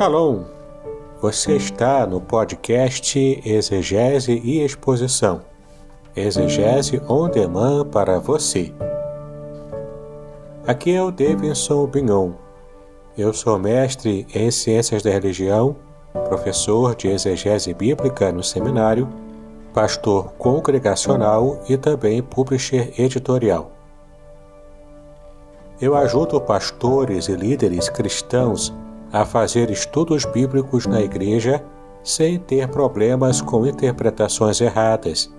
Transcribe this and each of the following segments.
Shalom! Você está no podcast Exegese e Exposição. Exegese on demand para você. Aqui é o Davidson Bignon. Eu sou mestre em Ciências da Religião, professor de Exegese Bíblica no seminário, pastor congregacional e também publisher editorial. Eu ajudo pastores e líderes cristãos a fazer estudos bíblicos na igreja sem ter problemas com interpretações erradas.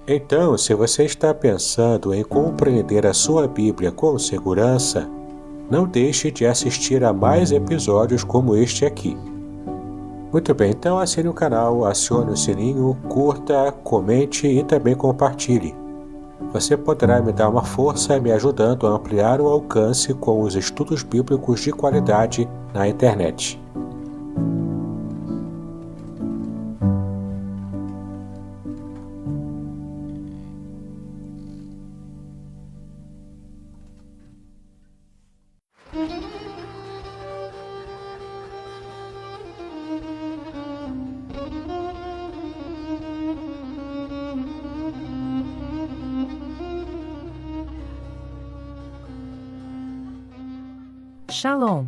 Então, se você está pensando em compreender a sua Bíblia com segurança, não deixe de assistir a mais episódios como este aqui. Muito bem, então assine o canal, acione o sininho, curta, comente e também compartilhe. Você poderá me dar uma força me ajudando a ampliar o alcance com os estudos bíblicos de qualidade na internet. Shalom!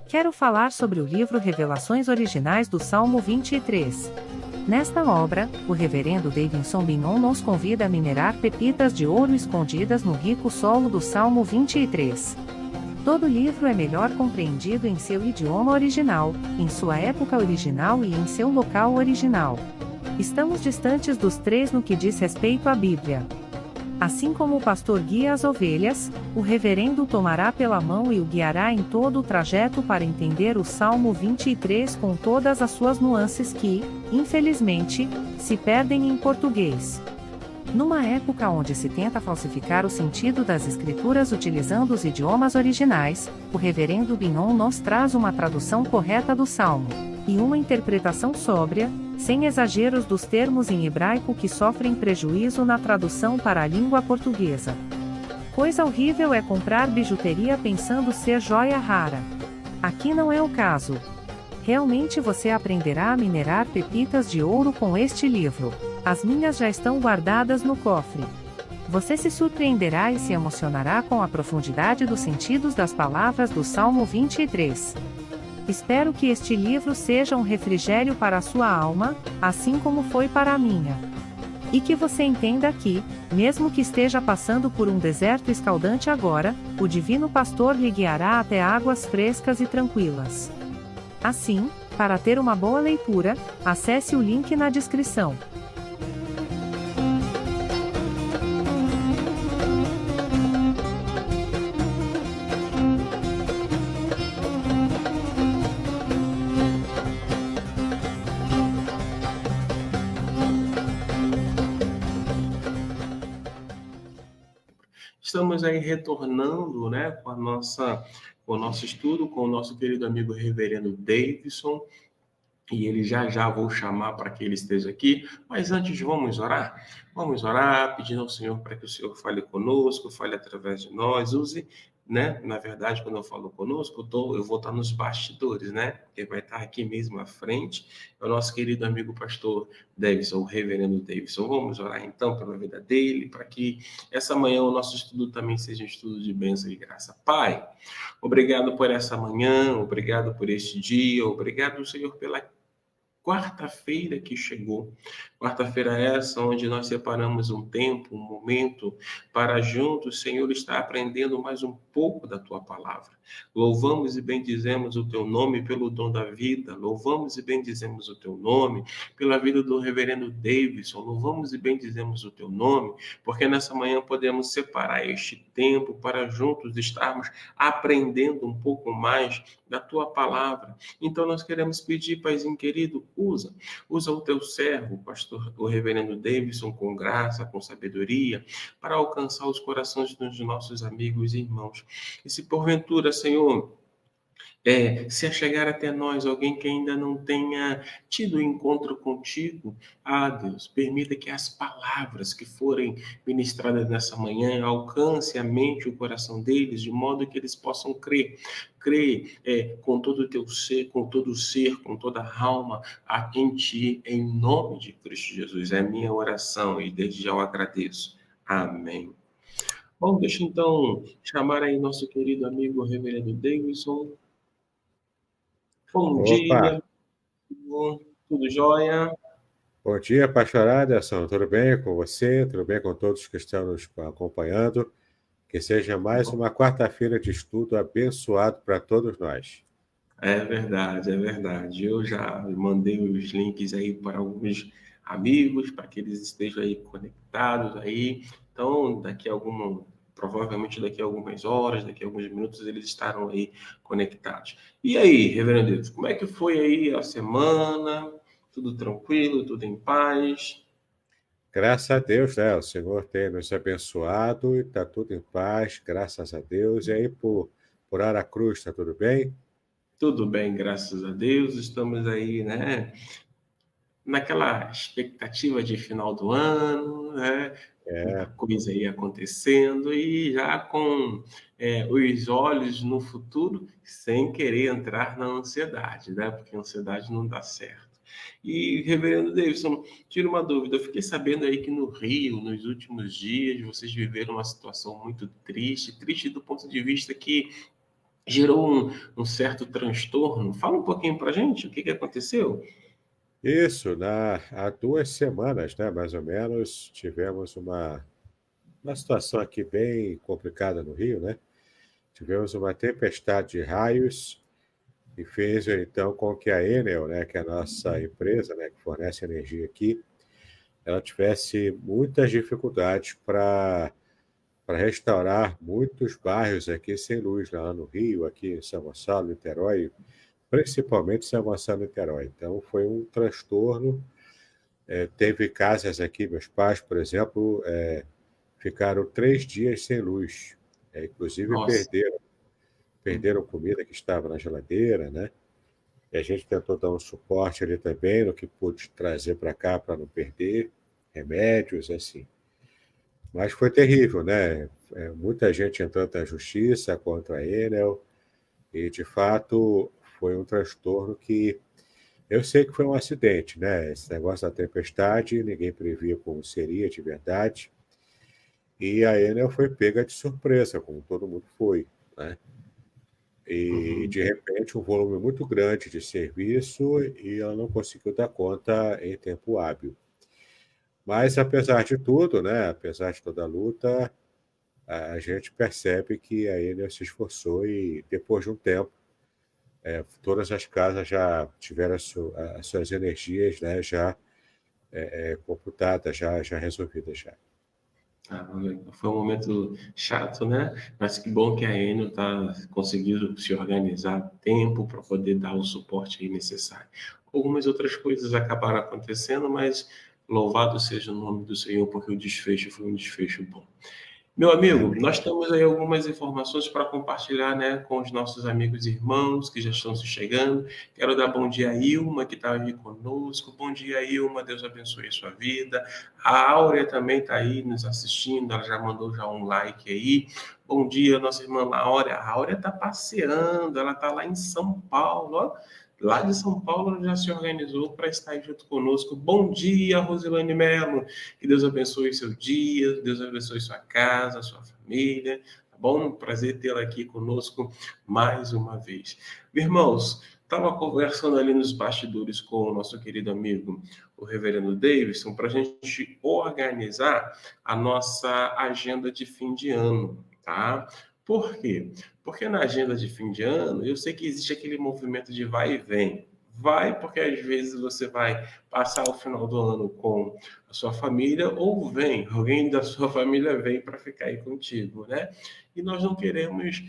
Quero falar sobre o livro Revelações Originais do Salmo 23. Nesta obra, o reverendo Davidson Bignon nos convida a minerar pepitas de ouro escondidas no rico solo do Salmo 23. Todo livro é melhor compreendido em seu idioma original, em sua época original e em seu local original. Estamos distantes dos três no que diz respeito à Bíblia. Assim como o pastor guia as ovelhas, o reverendo tomará pela mão e o guiará em todo o trajeto para entender o Salmo 23 com todas as suas nuances que, infelizmente, se perdem em português. Numa época onde se tenta falsificar o sentido das escrituras utilizando os idiomas originais, o reverendo Bignon nos traz uma tradução correta do Salmo, e uma interpretação sóbria, sem exageros dos termos em hebraico que sofrem prejuízo na tradução para a língua portuguesa. Coisa horrível é comprar bijuteria pensando ser joia rara. Aqui não é o caso. Realmente você aprenderá a minerar pepitas de ouro com este livro. As minhas já estão guardadas no cofre. Você se surpreenderá e se emocionará com a profundidade dos sentidos das palavras do Salmo 23. Espero que este livro seja um refrigério para a sua alma, assim como foi para a minha. E que você entenda que, mesmo que esteja passando por um deserto escaldante agora, o Divino Pastor lhe guiará até águas frescas e tranquilas. Assim, para ter uma boa leitura, acesse o link na descrição. Estamos aí retornando, né, com o nosso estudo, com o nosso querido amigo reverendo Davidson, e ele já vou chamar para que ele esteja aqui, mas antes vamos orar? Vamos orar, pedindo ao Senhor para que o Senhor fale conosco, fale através de nós, use, né, na verdade, quando eu falo conosco, eu vou estar nos bastidores, né, quem vai estar aqui mesmo à frente é o nosso querido amigo pastor Davidson, o reverendo Davidson. Vamos orar então pela vida dele, para que essa manhã o nosso estudo também seja um estudo de bênção e graça. Pai, obrigado por essa manhã, obrigado por este dia, obrigado, Senhor, pela quarta-feira que chegou. Quarta-feira essa onde nós separamos um tempo, um momento para juntos, Senhor, estar aprendendo mais um pouco da Tua palavra. Louvamos e bendizemos o Teu nome pelo dom da vida. Louvamos e bendizemos o Teu nome pela vida do reverendo Davidson. Louvamos e bendizemos o Teu nome porque nessa manhã podemos separar este tempo para juntos estarmos aprendendo um pouco mais da Tua palavra. Então nós queremos pedir, Paizinho querido, usa o Teu servo, pastor, o reverendo Davidson, com graça, com sabedoria, para alcançar os corações dos nossos amigos e irmãos. E se porventura, Senhor, Se chegar até nós alguém que ainda não tenha tido encontro contigo, Deus, permita que as palavras que forem ministradas nessa manhã alcancem a mente e o coração deles, de modo que eles possam crer com todo o teu ser, com todo o ser, com toda a alma, em ti, em nome de Cristo Jesus. É a minha oração e desde já eu agradeço. Amém. Bom, deixa então chamar aí nosso querido amigo Reverendo Davidson. Bom Opa, dia, tudo jóia? bom dia, pastor Anderson. Tudo bem com você? Tudo bem com todos que estão nos acompanhando? Que seja mais uma quarta-feira de estudo abençoado para todos nós. É verdade, é verdade. Eu já mandei os links aí para alguns amigos, para que eles estejam aí conectados aí. Então, provavelmente daqui a algumas horas, daqui a alguns minutos, eles estarão aí conectados. E aí, Reverendo Deus, como é que foi aí a semana? Tudo tranquilo, tudo em paz? Graças a Deus, né? O Senhor tem nos abençoado e está tudo em paz, graças a Deus. E aí, por Aracruz, está tudo bem? Tudo bem, graças a Deus. Estamos aí, né? Naquela expectativa de final do ano, né? Muita É, coisa aí acontecendo e já com os olhos no futuro, sem querer entrar na ansiedade, né? Porque a ansiedade não dá certo. E, Reverendo Davidson, tira uma dúvida. Eu fiquei sabendo aí que no Rio, nos últimos dias, vocês viveram uma situação muito triste, triste do ponto de vista que gerou um certo transtorno. Fala um pouquinho pra gente, o que que aconteceu? isso, há 2 semanas, né, mais ou menos, tivemos uma situação aqui bem complicada no Rio, né? Tivemos uma tempestade de raios e fez então com que a Enel, né, que é a nossa empresa, né, que fornece energia aqui, ela tivesse muitas dificuldades para restaurar muitos bairros aqui sem luz lá no Rio, aqui em São Gonçalo, Niterói, principalmente São Gonçalo, Niterói. Então foi um transtorno. Teve casas aqui, meus pais, por exemplo, ficaram 3 dias sem luz. Inclusive Nossa. perderam comida que estava na geladeira, né? E a gente tentou dar um suporte ali também, no que pôde trazer para cá para não perder, remédios, assim. Mas foi terrível, né? Muita gente entrando na justiça contra a Enel, e de fato foi um transtorno que eu sei que foi um acidente, né? Esse negócio da tempestade, ninguém previa como seria de verdade. E a Enel foi pega de surpresa, como todo mundo foi, né? E Uhum. de repente um volume muito grande de serviço e ela não conseguiu dar conta em tempo hábil. Mas apesar de tudo, né? Apesar de toda a luta, a gente percebe que a Enel se esforçou e depois de um tempo, todas as casas já tiveram as suas energias, né? Já computadas, já resolvidas já. Foi um momento chato, né? Mas que bom que a Enel está conseguindo se organizar a tempo para poder dar o suporte aí necessário. Algumas outras coisas acabaram acontecendo, mas louvado seja o nome do Senhor, porque o desfecho foi um desfecho bom. Meu amigo, Amém. nós temos aí algumas informações para compartilhar, né, com os nossos amigos e irmãos que já estão se chegando. Quero dar bom dia a Ilma, que está aí conosco. Bom dia, Ilma. Deus abençoe a sua vida. A Áurea também está aí nos assistindo. Ela já mandou já um like aí. Bom dia, nossa irmã Áurea. A Áurea está passeando. Ela está lá em São Paulo, ó. Lá de São Paulo ela já se organizou para estar aí junto conosco. Bom dia, Rosilane Melo. Que Deus abençoe seu dia, Deus abençoe sua casa, sua família. Tá bom? Prazer tê-la aqui conosco mais uma vez. Meus irmãos, estava conversando ali nos bastidores com o nosso querido amigo, o reverendo Davidson, para a gente organizar a nossa agenda de fim de ano, tá? Por quê? Porque na agenda de fim de ano, eu sei que existe aquele movimento de vai e vem. Vai, porque às vezes você vai passar o final do ano com a sua família, ou vem, alguém da sua família vem para ficar aí contigo, né? E nós não queremos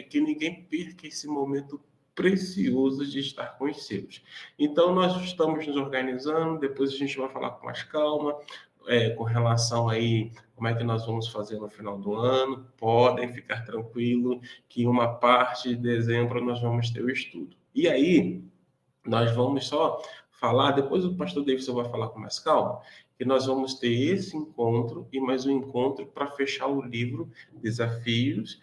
que ninguém perca esse momento precioso de estar com os seus. Então, nós estamos nos organizando, depois a gente vai falar com mais calma, com relação aí como é que nós vamos fazer no final do ano, podem ficar tranquilo que uma parte de dezembro nós vamos ter o estudo. E aí, nós vamos só falar, depois o pastor Davidson vai falar com mais calma, que nós vamos ter esse encontro e mais um encontro para fechar o livro Desafios,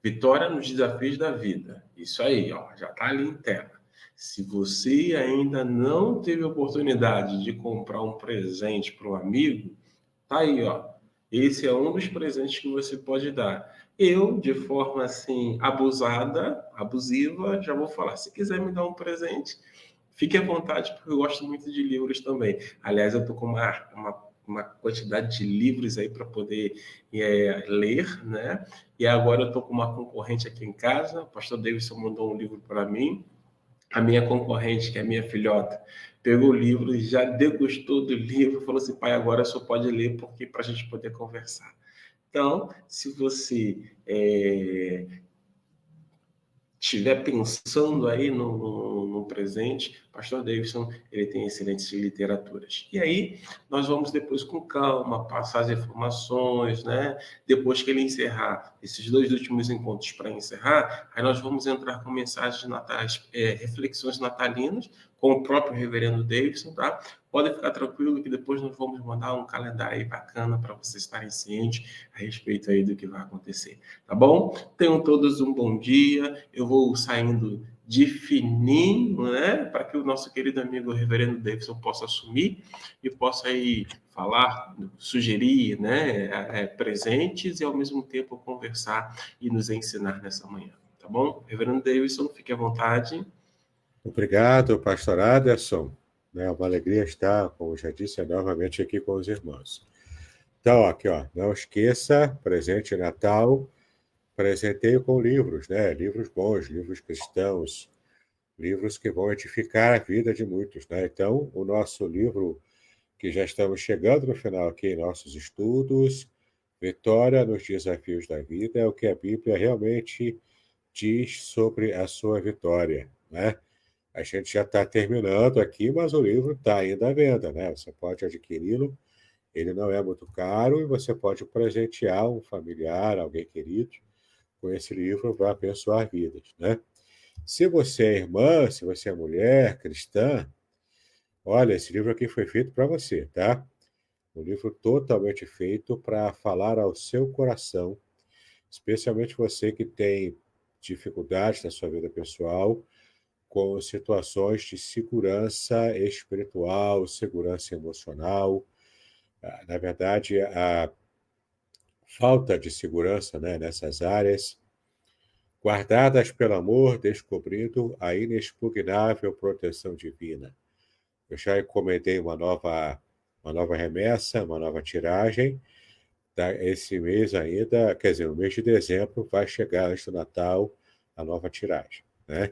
Vitória nos Desafios da Vida. Isso aí, ó, já está ali em tela. Se você ainda não teve oportunidade de comprar um presente para um amigo, tá aí, ó. Esse é um dos presentes que você pode dar. Eu, de forma assim, abusiva, já vou falar. Se quiser me dar um presente, fique à vontade, porque eu gosto muito de livros também. Aliás, eu estou com uma quantidade de livros aí para poder ler, né? E agora eu estou com uma concorrente aqui em casa. O pastor Davidson mandou um livro para mim. A minha concorrente, que é a minha filhota, pegou o livro e já degustou do livro, falou assim, pai, agora só pode ler porque para a gente poder conversar. Então, se você estiver pensando aí no presente, pastor Davidson, ele tem excelentes literaturas. E aí, nós vamos depois com calma passar as informações, né? Depois que ele encerrar esses 2 últimos encontros para encerrar, aí nós vamos entrar com mensagens natais, reflexões natalinas, com o próprio reverendo Davidson, tá? Podem ficar tranquilo que depois nós vamos mandar um calendário aí bacana para vocês estarem cientes a respeito aí do que vai acontecer, tá bom? Tenham todos um bom dia. Eu vou saindo de fininho, né? Para que o nosso querido amigo reverendo Davidson possa assumir e possa aí falar, sugerir, né? Presentes e ao mesmo tempo conversar e nos ensinar nessa manhã, tá bom? Reverendo Davidson, fique à vontade. Obrigado, pastor Aderson. É uma alegria estar, como já disse, novamente aqui com os irmãos. Então, aqui, ó, não esqueça, presente Natal, presenteio com livros, né? Livros bons, livros cristãos, livros que vão edificar a vida de muitos, né? Então, o nosso livro, que já estamos chegando no final aqui em nossos estudos, Vitória nos Desafios da Vida, é o que a Bíblia realmente diz sobre a sua vitória, né? A gente já está terminando aqui, mas o livro está ainda à venda, né? Você pode adquiri-lo, ele não é muito caro e você pode presentear um familiar, alguém querido, com esse livro para abençoar vidas, né? Se você é irmã, se você é mulher, cristã, olha, esse livro aqui foi feito para você, tá? Um livro totalmente feito para falar ao seu coração, especialmente você que tem dificuldades na sua vida pessoal, com situações de segurança espiritual, segurança emocional. Na verdade, a falta de segurança, né, nessas áreas, guardadas pelo amor, descobrindo a inexpugnável proteção divina. Eu já encomendei uma nova remessa, uma nova tiragem. Esse mês ainda, quer dizer, no mês de dezembro, vai chegar antes do Natal a nova tiragem, né?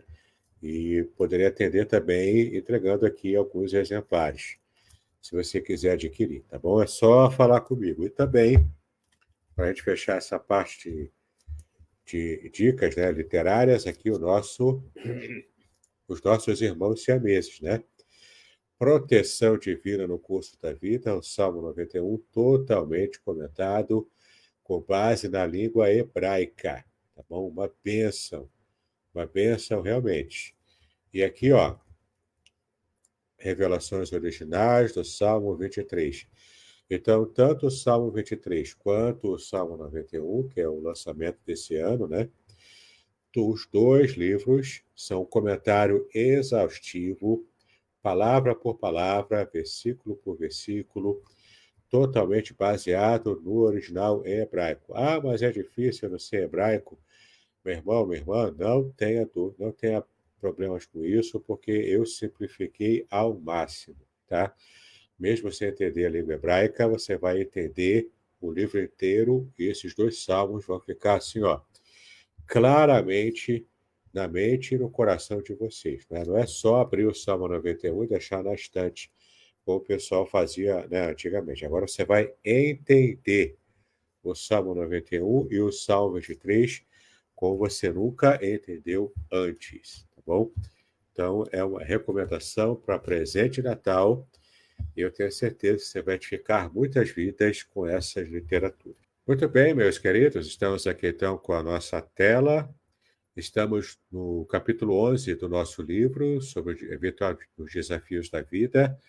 E poderia atender também entregando aqui alguns exemplares, se você quiser adquirir, tá bom? É só falar comigo. E também, para a gente fechar essa parte de dicas, né, literárias, aqui os nossos irmãos siameses, né? Proteção divina no curso da vida, o Salmo 91, totalmente comentado com base na língua hebraica, tá bom? Uma bênção realmente. E aqui, ó, revelações originais do Salmo 23. Então, tanto o Salmo 23 quanto o Salmo 91, que é o lançamento desse ano, né? Os 2 livros são um comentário exaustivo, palavra por palavra, versículo por versículo, totalmente baseado no original em hebraico. Ah, mas é difícil não ser hebraico. Meu irmão, minha irmã, não tenha dúvida, não tenha problemas com isso, porque eu simplifiquei ao máximo, tá? Mesmo sem entender a língua hebraica, você vai entender o livro inteiro e esses 2 salmos vão ficar assim, ó, claramente na mente e no coração de vocês, né? Não é só abrir o Salmo 91 e deixar na estante, como o pessoal fazia, né, antigamente. Agora você vai entender o Salmo 91 e o Salmo 23 como você nunca entendeu antes, tá bom? Então, é uma recomendação para presente de Natal E eu tenho certeza que você vai edificar muitas vidas com essas literaturas. Muito bem, meus queridos, estamos aqui então com a nossa tela. Estamos no capítulo 11 do nosso livro sobre os desafios da vida,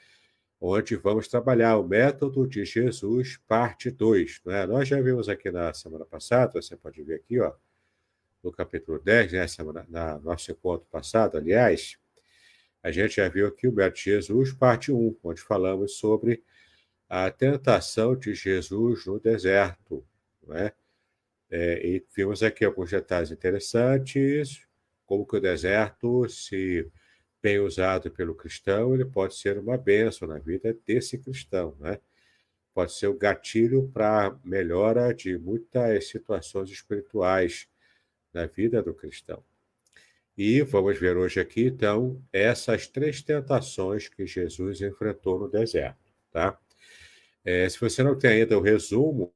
onde vamos trabalhar o método de Jesus, parte 2. Né? Nós já vimos aqui na semana passada, você pode ver aqui, ó, no capítulo 10, né, na nosso encontro passado, aliás, a gente já viu aqui o método de Jesus, parte 1, onde falamos sobre a tentação de Jesus no deserto. Né? E vimos aqui alguns detalhes interessantes, como que o deserto, se bem usado pelo cristão, ele pode ser uma bênção na vida desse cristão, né? Pode ser o gatilho para melhora de muitas situações espirituais na vida do cristão. E vamos ver hoje aqui, então, essas 3 tentações que Jesus enfrentou no deserto, tá? Se você não tem ainda o resumo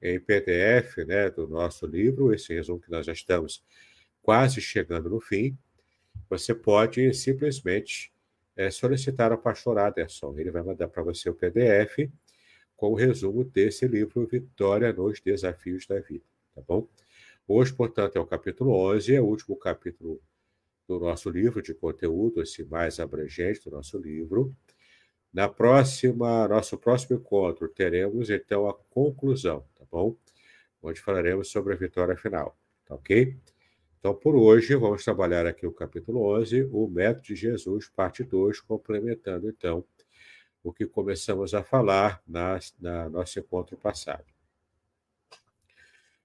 em PDF, né, do nosso livro, esse resumo que nós já estamos quase chegando no fim, você pode simplesmente solicitar ao pastor Aderson. Ele vai mandar para você o PDF com o resumo desse livro, Vitória nos Desafios da Vida, tá bom? Hoje, portanto, é o capítulo 11, é o último capítulo do nosso livro de conteúdo, esse mais abrangente do nosso livro. Nosso próximo encontro, teremos, então, a conclusão, tá bom? Onde falaremos sobre a vitória final, tá ok? Então, por hoje, vamos trabalhar aqui o capítulo 11, o método de Jesus, parte 2, complementando, então, o que começamos a falar na nosso encontro passado.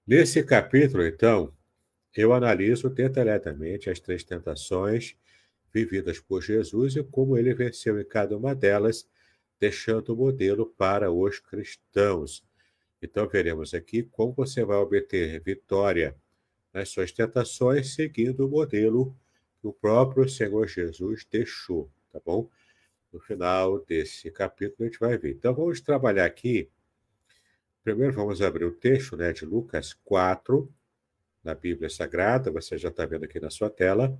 Nesse capítulo, então, eu analiso detalhadamente as 3 tentações vividas por Jesus e como ele venceu em cada uma delas, deixando o modelo para os cristãos. Então, veremos aqui como você vai obter vitória nas suas tentações, seguindo o modelo que o próprio Senhor Jesus deixou, tá bom? No final desse capítulo, a gente vai ver. Então, vamos trabalhar aqui. Primeiro, vamos abrir o texto, né, de Lucas 4, na Bíblia Sagrada. Você já está vendo aqui na sua tela.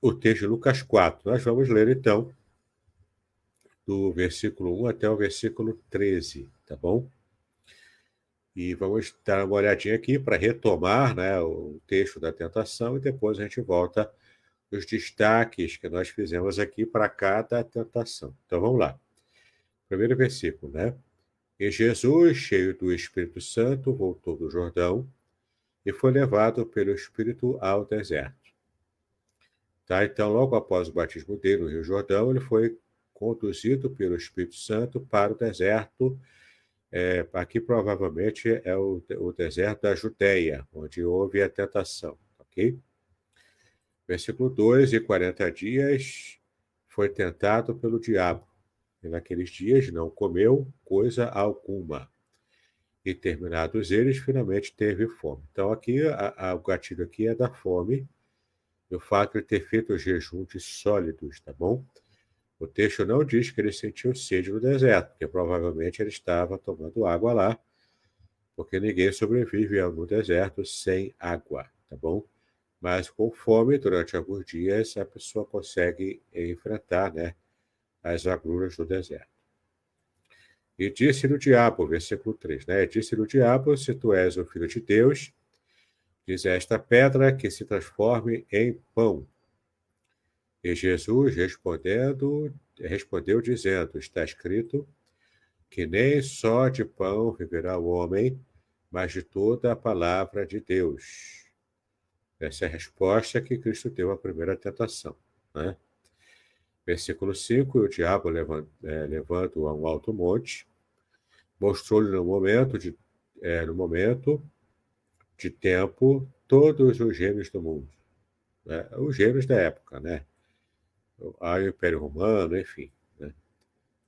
O texto de Lucas 4. Nós vamos ler, então, do versículo 1 até o versículo 13, tá bom? E vamos dar uma olhadinha aqui para retomar, né, o texto da tentação e depois a gente volta os destaques que nós fizemos aqui para cada tentação. Então vamos lá. Primeiro versículo, né? E Jesus, cheio do Espírito Santo, voltou do Jordão e foi levado pelo Espírito ao deserto. Tá? Então, logo após o batismo dele no Rio Jordão, ele foi conduzido pelo Espírito Santo para o deserto. Aqui provavelmente é o deserto da Judéia, onde houve a tentação, ok? Versículo 2, e 40 dias foi tentado pelo diabo, e naqueles dias não comeu coisa alguma. E terminados eles, finalmente teve fome. Então aqui, o gatilho aqui é da fome, e o fato de ter feito o jejum de sólidos, tá bom? O texto não diz que ele sentiu sede no deserto, porque provavelmente ele estava tomando água lá, porque ninguém sobrevive no deserto sem água, tá bom? Mas com fome, durante alguns dias, a pessoa consegue enfrentar, né, as agruras do deserto. E disse-lhe o diabo, versículo 3, né? Disse-lhe o diabo, se tu és o filho de Deus, diz a esta pedra que se transforme em pão. E Jesus, respondeu dizendo, está escrito que nem só de pão viverá o homem, mas de toda a palavra de Deus. Essa é a resposta que Cristo deu à primeira tentação, né? Versículo 5, o diabo levando a um alto monte, mostrou-lhe no momento de tempo todos os reinos do mundo, né? Os reinos da época, né? O Império Romano, enfim, né?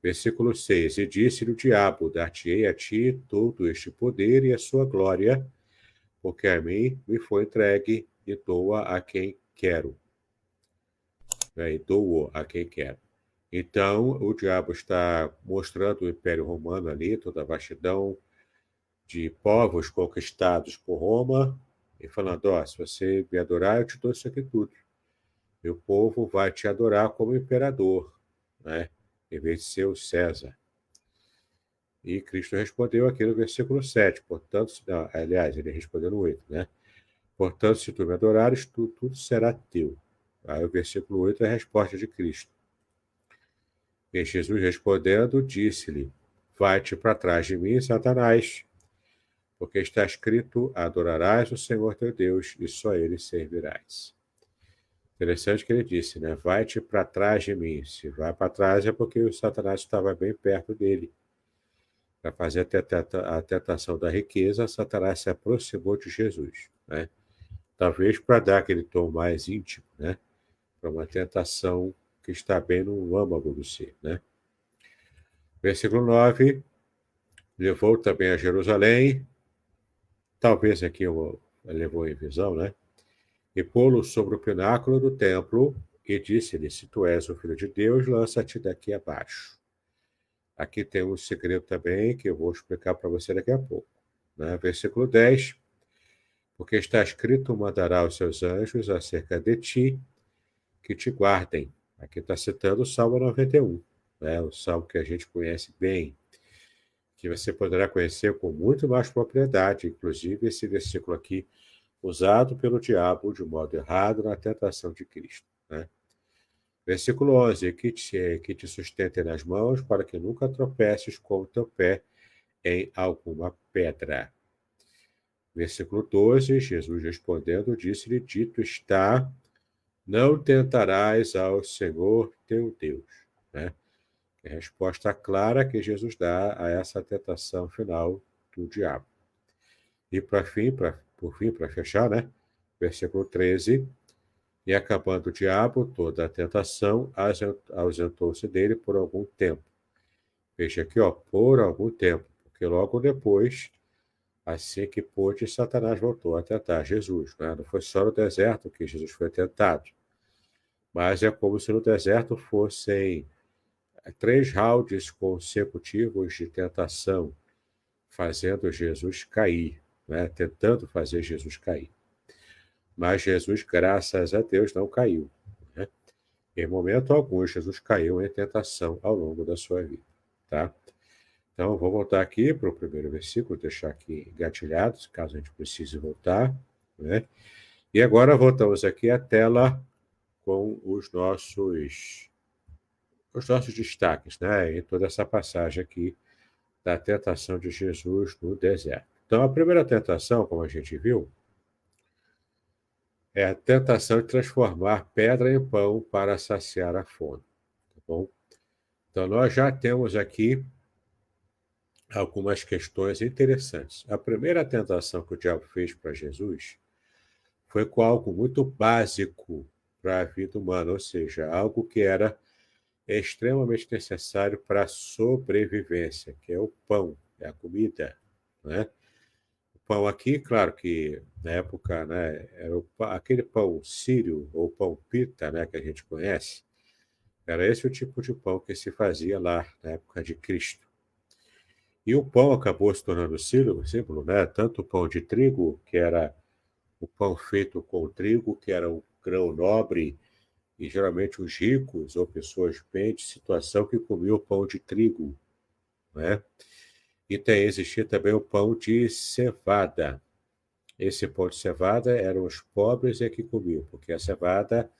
Versículo 6, e disse-lhe o diabo, dar-te-ei a ti todo este poder e a sua glória, porque a mim me foi entregue e dou-a a quem quero. E dou-o a quem quero. Então, o diabo está mostrando o Império Romano ali, toda a vastidão de povos conquistados por Roma, e falando, se você me adorar, eu te dou isso aqui tudo. Meu povo vai te adorar como imperador. né? Em vez de ser o César. E Cristo respondeu aqui no versículo 7, portanto, não, aliás, ele respondeu no 8, né? Portanto, se tu me adorares, tudo será teu. Aí o versículo 8 é a resposta de Cristo. E Jesus respondendo, disse-lhe, vai-te para trás de mim, Satanás, porque está escrito, adorarás o Senhor teu Deus e só ele servirás. Interessante que ele disse, né? Vai-te para trás de mim. Se vai para trás é porque o Satanás estava bem perto dele. Para fazer a tentação da riqueza, Satanás se aproximou de Jesus, né? Talvez para dar aquele tom mais íntimo, né? Para uma tentação que está bem no âmago do ser, né? Versículo 9, levou também a Jerusalém, talvez aqui levou em visão, né? E pô-lo sobre o pináculo do templo e disse-lhe, se tu és o Filho de Deus, lança-te daqui abaixo. Aqui tem um segredo também que eu vou explicar para você daqui a pouco, né? Versículo 10, porque está escrito, mandará os seus anjos acerca de ti, que te guardem. Aqui está citando o Salmo 91, né? O Salmo que a gente conhece bem, que você poderá conhecer com muito mais propriedade, inclusive esse versículo aqui, usado pelo diabo de modo errado na tentação de Cristo, né? Versículo 11, que te sustentem nas mãos, para que nunca tropeces com o teu pé em alguma pedra. Versículo 12, Jesus respondendo, disse-lhe, dito está, não tentarás ao Senhor teu Deus, né? É a resposta clara que Jesus dá a essa tentação final do diabo. E por fim, para fechar, né? Versículo 13, e acabando o diabo toda a tentação, ausentou-se dele por algum tempo. Veja aqui, ó, por algum tempo, porque logo depois, assim que pôde, Satanás voltou a tentar Jesus, né? Não foi só no deserto que Jesus foi tentado, mas é como se no deserto fossem 3 rounds consecutivos de tentação, fazendo Jesus cair, né? Tentando fazer Jesus cair. Mas Jesus, graças a Deus, não caiu, né? Em momento algum, Jesus caiu em tentação ao longo da sua vida, tá? Então, vou voltar aqui para o primeiro versículo, deixar aqui engatilhado, caso a gente precise voltar, né? E agora voltamos aqui à tela com os nossos destaques, né? Em toda essa passagem aqui da tentação de Jesus no deserto. Então, a primeira tentação, como a gente viu, é a tentação de transformar pedra em pão para saciar a fome, tá bom? Então, nós já temos aqui algumas questões interessantes. A primeira tentação que o diabo fez para Jesus foi com algo muito básico para a vida humana, ou seja, algo que era extremamente necessário para a sobrevivência, que é o pão, é a comida, né? O pão aqui, claro que na época, né, era aquele pão sírio ou pão pita, né, que a gente conhece, era esse o tipo de pão que se fazia lá na época de Cristo. E o pão acabou se tornando símbolo, né? Tanto o pão de trigo, que era o pão feito com trigo, que era um grão nobre, e geralmente os ricos ou pessoas bem de situação que comiam o pão de trigo, né? E existia também o pão de cevada. Esse pão de cevada eram os pobres que comiam, porque a cevada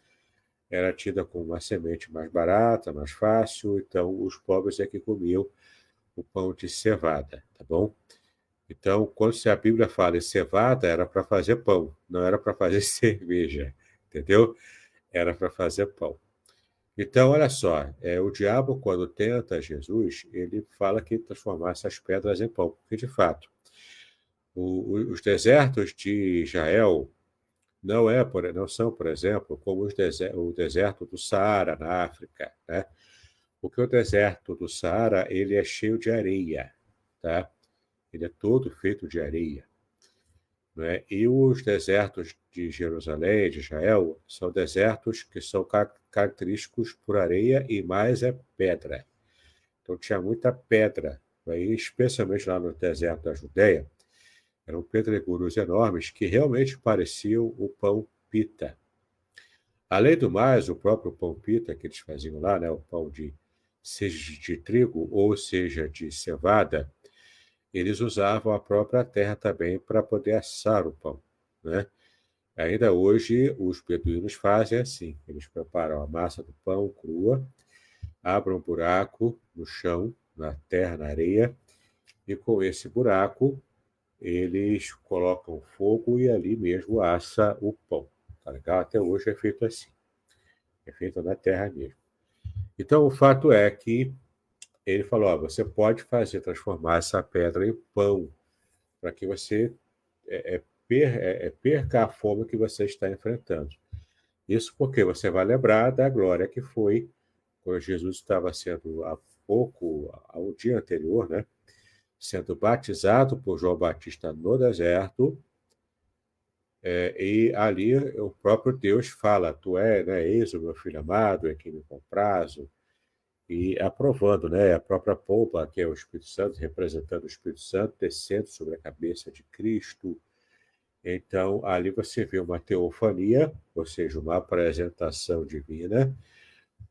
era tida como uma semente mais barata, mais fácil, então os pobres que comiam o pão de cevada, tá bom? Então, quando a Bíblia fala em cevada, era para fazer pão, não era para fazer cerveja, entendeu? Era para fazer pão. Então, olha só, o diabo, quando tenta Jesus, ele fala que transformar essas pedras em pão, porque, de fato, os desertos de Israel não são, por exemplo, como o deserto do Saara, na África, né? Porque o deserto do Saara, ele é cheio de areia, tá? Ele é todo feito de areia, né? E os desertos de Jerusalém, de Israel, são desertos que são característicos por areia e mais pedra. Então tinha muita pedra, aí, especialmente lá no deserto da Judéia, eram pedregulhos enormes que realmente pareciam o pão pita. Além do mais, o próprio pão pita que eles faziam lá, né, o pão de seja de trigo ou seja de cevada, eles usavam a própria terra também para poder assar o pão, né? Ainda hoje, os beduínos fazem assim: eles preparam a massa do pão crua, abrem um buraco no chão, na terra, na areia, e com esse buraco eles colocam fogo e ali mesmo assa o pão. Tá legal? Até hoje é feito assim, é feito na terra mesmo. Então, o fato é que ele falou: ó, você pode fazer, transformar essa pedra em pão, para que você perca a fome que você está enfrentando. Isso porque você vai lembrar da glória que foi quando Jesus estava sendo há pouco, ao dia anterior, né? Sendo batizado por João Batista no deserto, e ali o próprio Deus fala: Tu és, né, eis o meu filho amado, em quem me comprazo, e aprovando, né, a própria pomba, que é o Espírito Santo, representando o Espírito Santo, descendo sobre a cabeça de Cristo. Então, ali você vê uma teofania, ou seja, uma apresentação divina,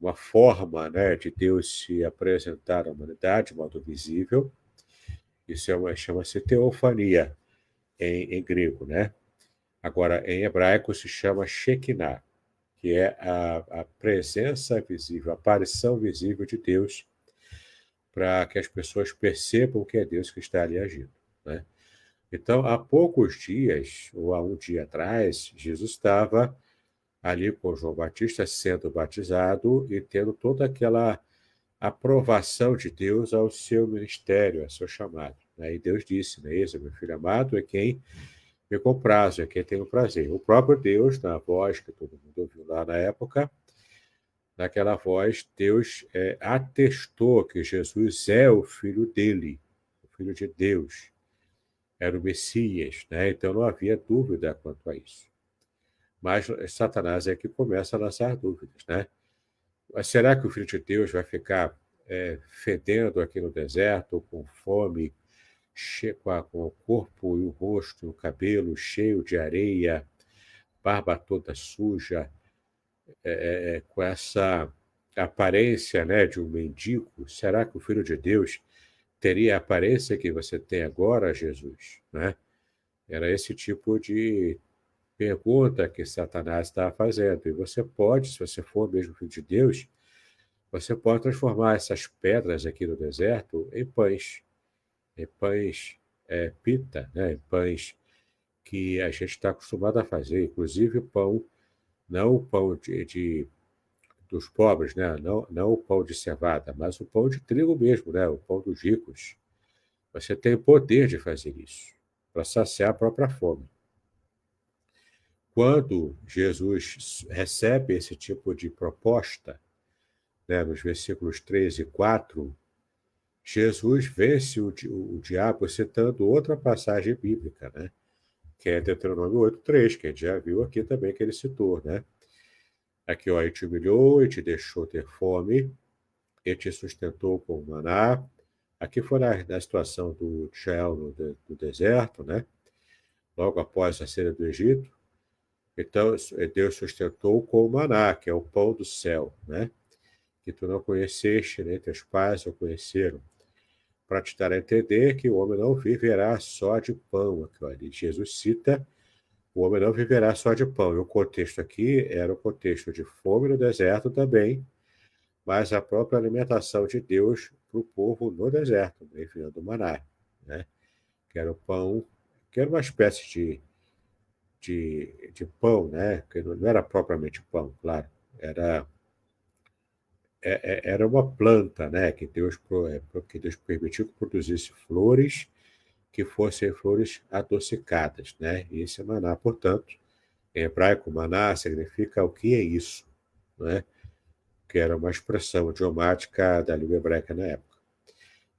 uma forma, né, de Deus se apresentar à humanidade de modo visível. Isso chama-se teofania em grego, né? Agora, em hebraico se chama Shekinah, que é a presença visível, a aparição visível de Deus, para que as pessoas percebam que é Deus que está ali agindo, né? Então, há poucos dias, ou há um dia atrás, Jesus estava ali com João Batista sendo batizado e tendo toda aquela aprovação de Deus ao seu ministério, ao seu chamado, né? E Deus disse, né, eis, meu filho amado, é quem me comprazo, é quem tem o prazer. O próprio Deus, na voz que todo mundo ouviu lá na época, naquela voz, Deus atestou que Jesus é o filho dele, o filho de Deus, era o Messias, né? Então não havia dúvida quanto a isso. Mas Satanás é que começa a lançar dúvidas, né? Mas será que o Filho de Deus vai ficar fedendo aqui no deserto, com fome, com o corpo e o rosto e o cabelo cheio de areia, barba toda suja, com essa aparência, né, de um mendigo? Será que o Filho de Deus teria a aparência que você tem agora, Jesus, né? Era esse tipo de pergunta que Satanás estava fazendo. E você pode, se você for mesmo filho de Deus, você pode transformar essas pedras aqui no deserto em pães pita, né? Em pães que a gente está acostumado a fazer, inclusive pão, não o pão dos pobres, né? Não o pão de cevada, mas o pão de trigo mesmo, né? O pão dos ricos. Você tem o poder de fazer isso, para saciar a própria fome. Quando Jesus recebe esse tipo de proposta, né, nos versículos 3 e 4, Jesus vence o diabo citando outra passagem bíblica, né, que é Deuteronômio 8:3, que a gente já viu aqui também que ele citou, né? Aqui, ó, ele te humilhou e te deixou ter fome, e te sustentou com maná. Aqui foi na situação do Israel no deserto, né? Logo após a saída do Egito. Então, Deus sustentou com o maná, que é o pão do céu, né? Que tu não conheceste, nem teus pais o conheceram, para te dar a entender que o homem não viverá só de pão. Aqui, olha, Jesus cita: o homem não viverá só de pão. E o contexto aqui era o contexto de fome no deserto também, mas a própria alimentação de Deus para o povo no deserto, enviando o maná, né? Que era o pão, que era uma espécie de pão, né? Que não era propriamente pão, claro. Era uma planta, né? Que Deus permitiu que produzisse flores que fossem flores adocicadas, né? E esse maná, portanto, em hebraico, maná significa o que é isso, né? Que era uma expressão idiomática da língua hebraica na época.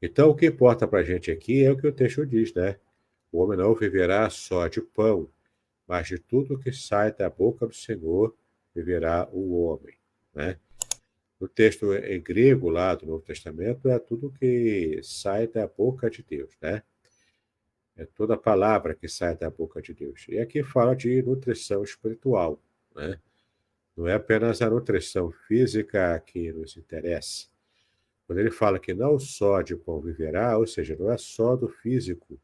Então, o que importa para a gente aqui é o que o texto diz, né? O homem não viverá só de pão, mas de tudo que sai da boca do Senhor viverá o homem, né? No texto em grego lá do Novo Testamento é tudo que sai da boca de Deus, né? É toda palavra que sai da boca de Deus. E aqui fala de nutrição espiritual, né? Não é apenas a nutrição física que nos interessa, Quando ele fala que não só de pão viverá, ou seja, não é só do físico.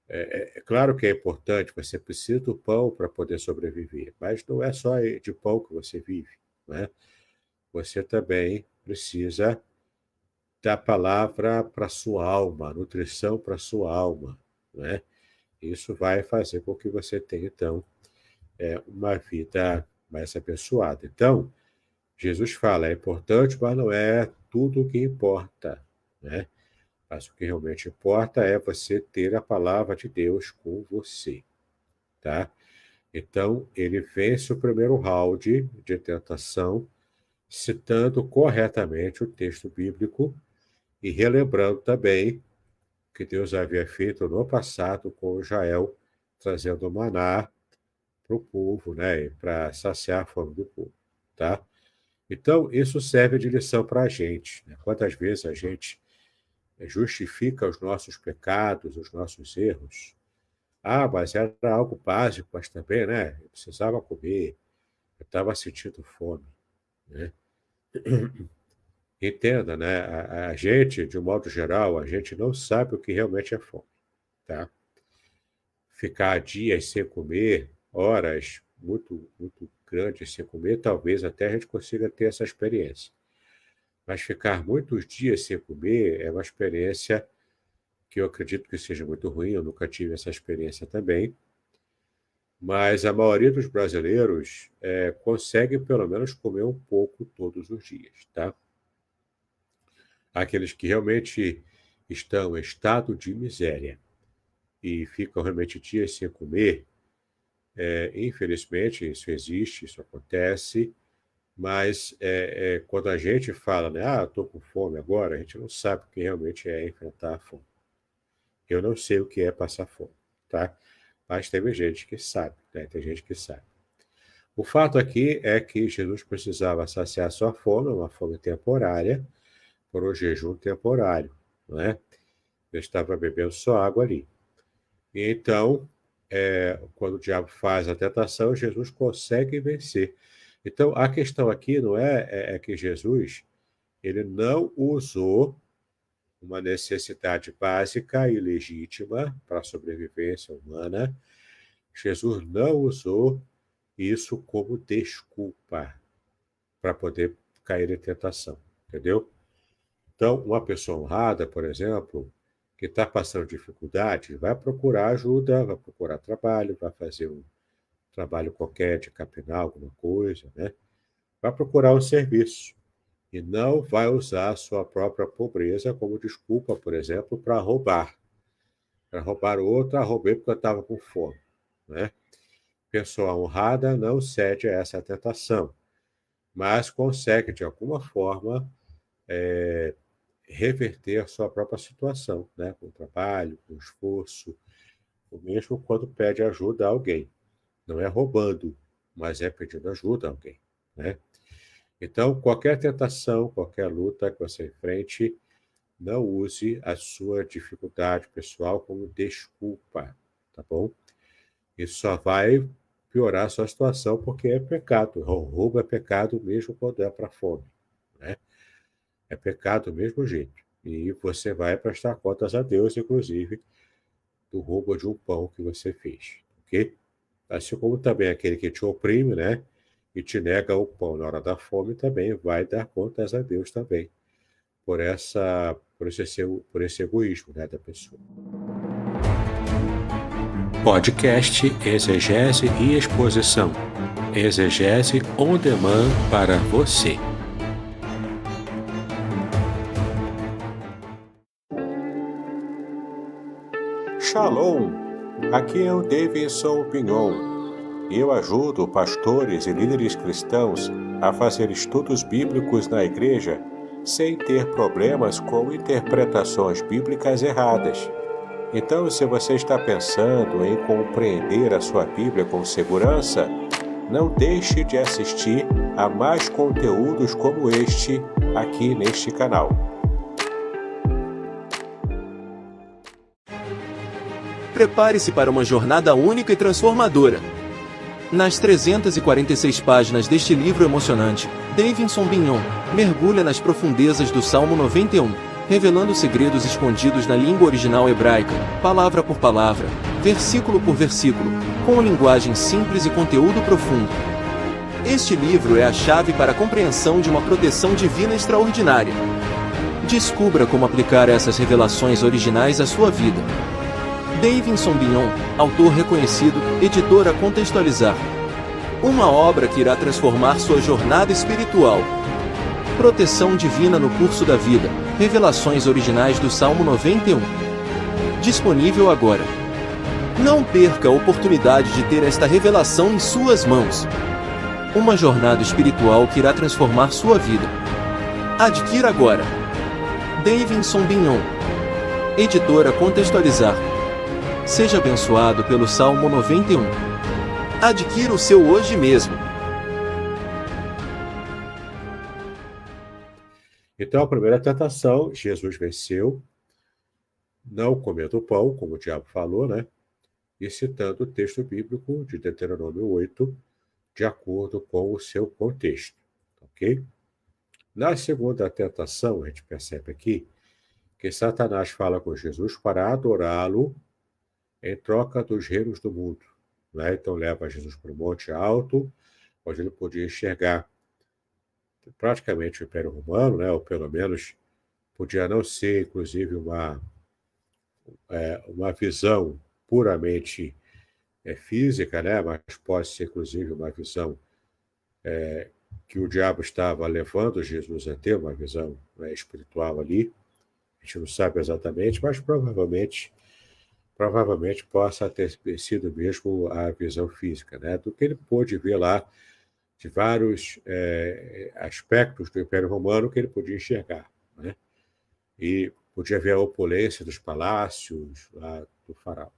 É claro que é importante, você precisa do pão para poder sobreviver, mas não é só de pão que você vive, né? Você também precisa da palavra para a sua alma, nutrição para a sua alma, né? Isso vai fazer com que você tenha, então, uma vida mais abençoada. Então, Jesus fala, é importante, mas não é tudo o que importa, né? Mas o que realmente importa é você ter a palavra de Deus com você, tá? Então, ele vence o primeiro round de tentação, citando corretamente o texto bíblico e relembrando também que Deus havia feito no passado com Israel, trazendo o maná para o povo, né? Para saciar a fome do povo, tá? Então, isso serve de lição para a gente, né? Quantas vezes a gente justifica os nossos pecados, os nossos erros. Ah, mas era algo básico, mas também, né? Eu precisava comer, eu estava sentindo fome, né? Entenda, né? A gente, de um modo geral, a gente não sabe o que realmente é fome, tá? Ficar dias sem comer, horas muito, muito grandes sem comer, talvez até a gente consiga ter essa experiência. Mas ficar muitos dias sem comer é uma experiência que eu acredito que seja muito ruim, eu nunca tive essa experiência também, mas a maioria dos brasileiros consegue pelo menos comer um pouco todos os dias, tá? Aqueles que realmente estão em estado de miséria e ficam realmente dias sem comer, infelizmente isso existe, isso acontece, mas quando a gente fala, né, estou com fome agora, a gente não sabe o que realmente é enfrentar a fome. Eu não sei o que é passar fome, tá? Mas tem gente que sabe, né? Tem gente que sabe. O fato aqui é que Jesus precisava saciar sua fome, uma fome temporária, por um jejum temporário, não é? Ele estava bebendo só água ali. E então, quando o diabo faz a tentação, Jesus consegue vencer. Então, a questão aqui não é que Jesus ele não usou uma necessidade básica e legítima para a sobrevivência humana. Jesus não usou isso como desculpa para poder cair em tentação, entendeu? Então, uma pessoa honrada, por exemplo, que está passando dificuldade, vai procurar ajuda, vai procurar trabalho, vai fazer um trabalho qualquer de capinar alguma coisa, né? Vai procurar um serviço e não vai usar a sua própria pobreza como desculpa, por exemplo, para roubar. Para roubar outra, roubei porque eu estava com fome, né? Pessoa honrada não cede a essa tentação, mas consegue, de alguma forma, reverter a sua própria situação, né? Com trabalho, com esforço, ou mesmo quando pede ajuda a alguém. Não é roubando, mas é pedindo ajuda a alguém, né? Então, qualquer tentação, qualquer luta que você enfrente, não use a sua dificuldade pessoal como desculpa, tá bom? Isso só vai piorar a sua situação, porque é pecado. O roubo é pecado mesmo quando é para fome, né? É pecado do mesmo jeito. E você vai prestar contas a Deus, inclusive, do roubo de um pão que você fez, ok? Assim como também aquele que te oprime, né? E te nega o pão na hora da fome, também vai dar contas a Deus também, por esse egoísmo, né, da pessoa. Podcast Exegese e Exposição. Exegese on demand para você. Shalom! Aqui é o Davidson Pignon. Eu ajudo pastores e líderes cristãos a fazer estudos bíblicos na igreja sem ter problemas com interpretações bíblicas erradas. Então, se você está pensando em compreender a sua Bíblia com segurança, não deixe de assistir a mais conteúdos como este aqui neste canal. Prepare-se para uma jornada única e transformadora. Nas 346 páginas deste livro emocionante, Davidson Bignon mergulha nas profundezas do Salmo 91, revelando segredos escondidos na língua original hebraica, palavra por palavra, versículo por versículo, com linguagem simples e conteúdo profundo. Este livro é a chave para a compreensão de uma proteção divina extraordinária. Descubra como aplicar essas revelações originais à sua vida. Davidson Bignon, autor reconhecido, editora Contextualizar. Uma obra que irá transformar sua jornada espiritual. Proteção divina no curso da vida. Revelações originais do Salmo 91. Disponível agora. Não perca a oportunidade de ter esta revelação em suas mãos. Uma jornada espiritual que irá transformar sua vida. Adquira agora. Davidson Bignon. Editora Contextualizar. Seja abençoado pelo Salmo 91. Adquira o seu hoje mesmo. Então, a primeira tentação, Jesus venceu, não comendo o pão, como o diabo falou, né? E citando o texto bíblico de Deuteronômio 8, de acordo com o seu contexto, ok? Na segunda tentação, a gente percebe aqui que Satanás fala com Jesus para adorá-lo em troca dos reinos do mundo, né? Então leva Jesus para um monte alto, onde ele podia enxergar praticamente o Império Romano, né? Ou pelo menos podia não ser, inclusive, uma visão puramente física, né? Mas pode ser, inclusive, uma visão que o diabo estava levando Jesus a ter, uma visão, né, espiritual ali. A gente não sabe exatamente, mas provavelmente possa ter sido mesmo a visão física, né? Do que ele pôde ver lá, de vários aspectos do Império Romano que ele podia enxergar, né? E podia ver a opulência dos palácios lá do faraó,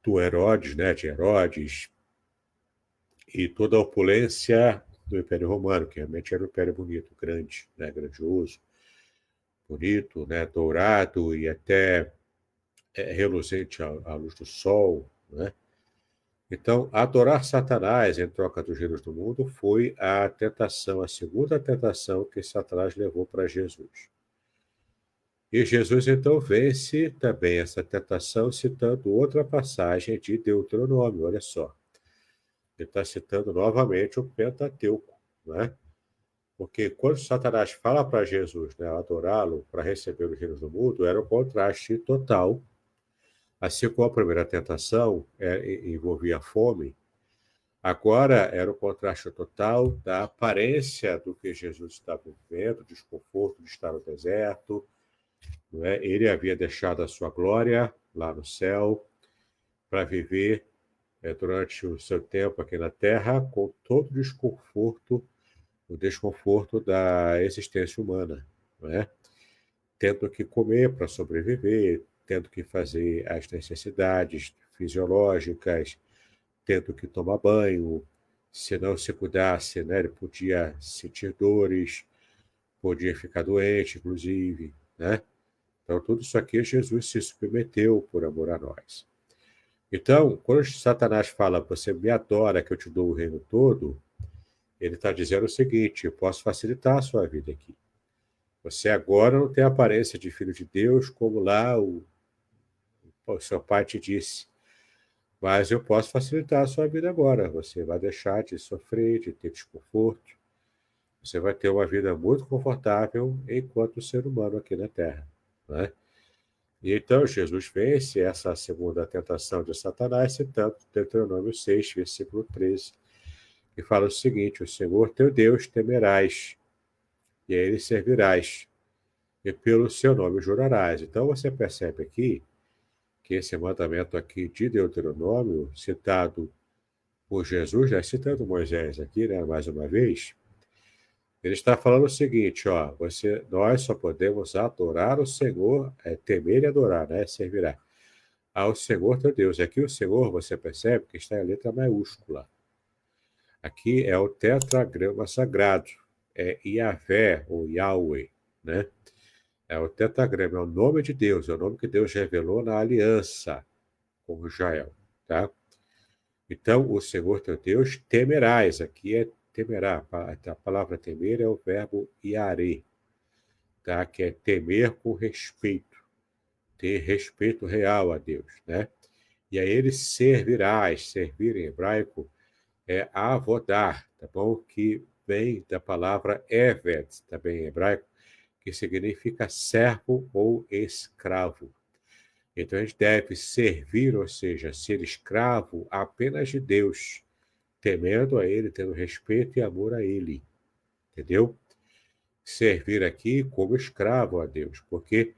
do Herodes, né? De Herodes, e toda a opulência do Império Romano, que realmente era um império bonito, grande, né? Grandioso, bonito, né? Dourado e até reluzente à luz do sol, né? Então, adorar Satanás em troca dos reinos do mundo foi a tentação, a segunda tentação que Satanás levou para Jesus. E Jesus, então, vence também essa tentação citando outra passagem de Deuteronômio, olha só. Ele está citando novamente o Pentateuco, né? Porque quando Satanás fala para Jesus, né, adorá-lo para receber os reinos do mundo, era um contraste total. Assim como a primeira tentação envolvia a fome, agora era o contraste total da aparência do que Jesus estava vivendo, o desconforto de estar no deserto, não é? Ele havia deixado a sua glória lá no céu para viver durante o seu tempo aqui na Terra com todo o desconforto da existência humana, não é? Tendo que comer para sobreviver, tendo que fazer as necessidades fisiológicas, tendo que tomar banho. Se não se cuidasse, né, ele podia sentir dores, podia ficar doente, inclusive, né? Então, tudo isso aqui Jesus se submeteu por amor a nós. Então, quando Satanás fala, você me adora que eu te dou o reino todo, ele está dizendo o seguinte, eu posso facilitar a sua vida aqui. Você agora não tem a aparência de filho de Deus, como lá o seu pai te disse. Mas eu posso facilitar a sua vida agora. Você vai deixar de sofrer, de ter desconforto. Você vai ter uma vida muito confortável enquanto ser humano aqui na Terra, né? E então Jesus vence essa segunda tentação de Satanás, citando Deuteronômio 6, versículo 13, que fala o seguinte, o Senhor teu Deus temerás, e a ele servirás, e pelo seu nome jurarás. Então você percebe aqui que esse mandamento aqui de Deuteronômio, citado por Jesus, né, citando Moisés aqui, né, mais uma vez, ele está falando o seguinte, ó, nós só podemos adorar o Senhor, temer e adorar, né, servirá ao Senhor teu Deus. Aqui o Senhor, você percebe que está em letra maiúscula. Aqui é o tetragrama sagrado, é Yahvé ou Yahweh, né? É o tetragrama, é o nome de Deus, é o nome que Deus revelou na aliança com Israel, tá? Então, o Senhor teu Deus temerás. Aqui é temerá. A palavra temer é o verbo iare, tá? Que é temer com respeito, ter respeito real a Deus, né? E a ele servirás. Servir em hebraico é avodar, tá bom? Que vem da palavra eved, também em hebraico, que significa servo ou escravo. Então a gente deve servir, ou seja, ser escravo apenas de Deus, temendo a Ele, tendo respeito e amor a Ele, entendeu? Servir aqui como escravo a Deus, porque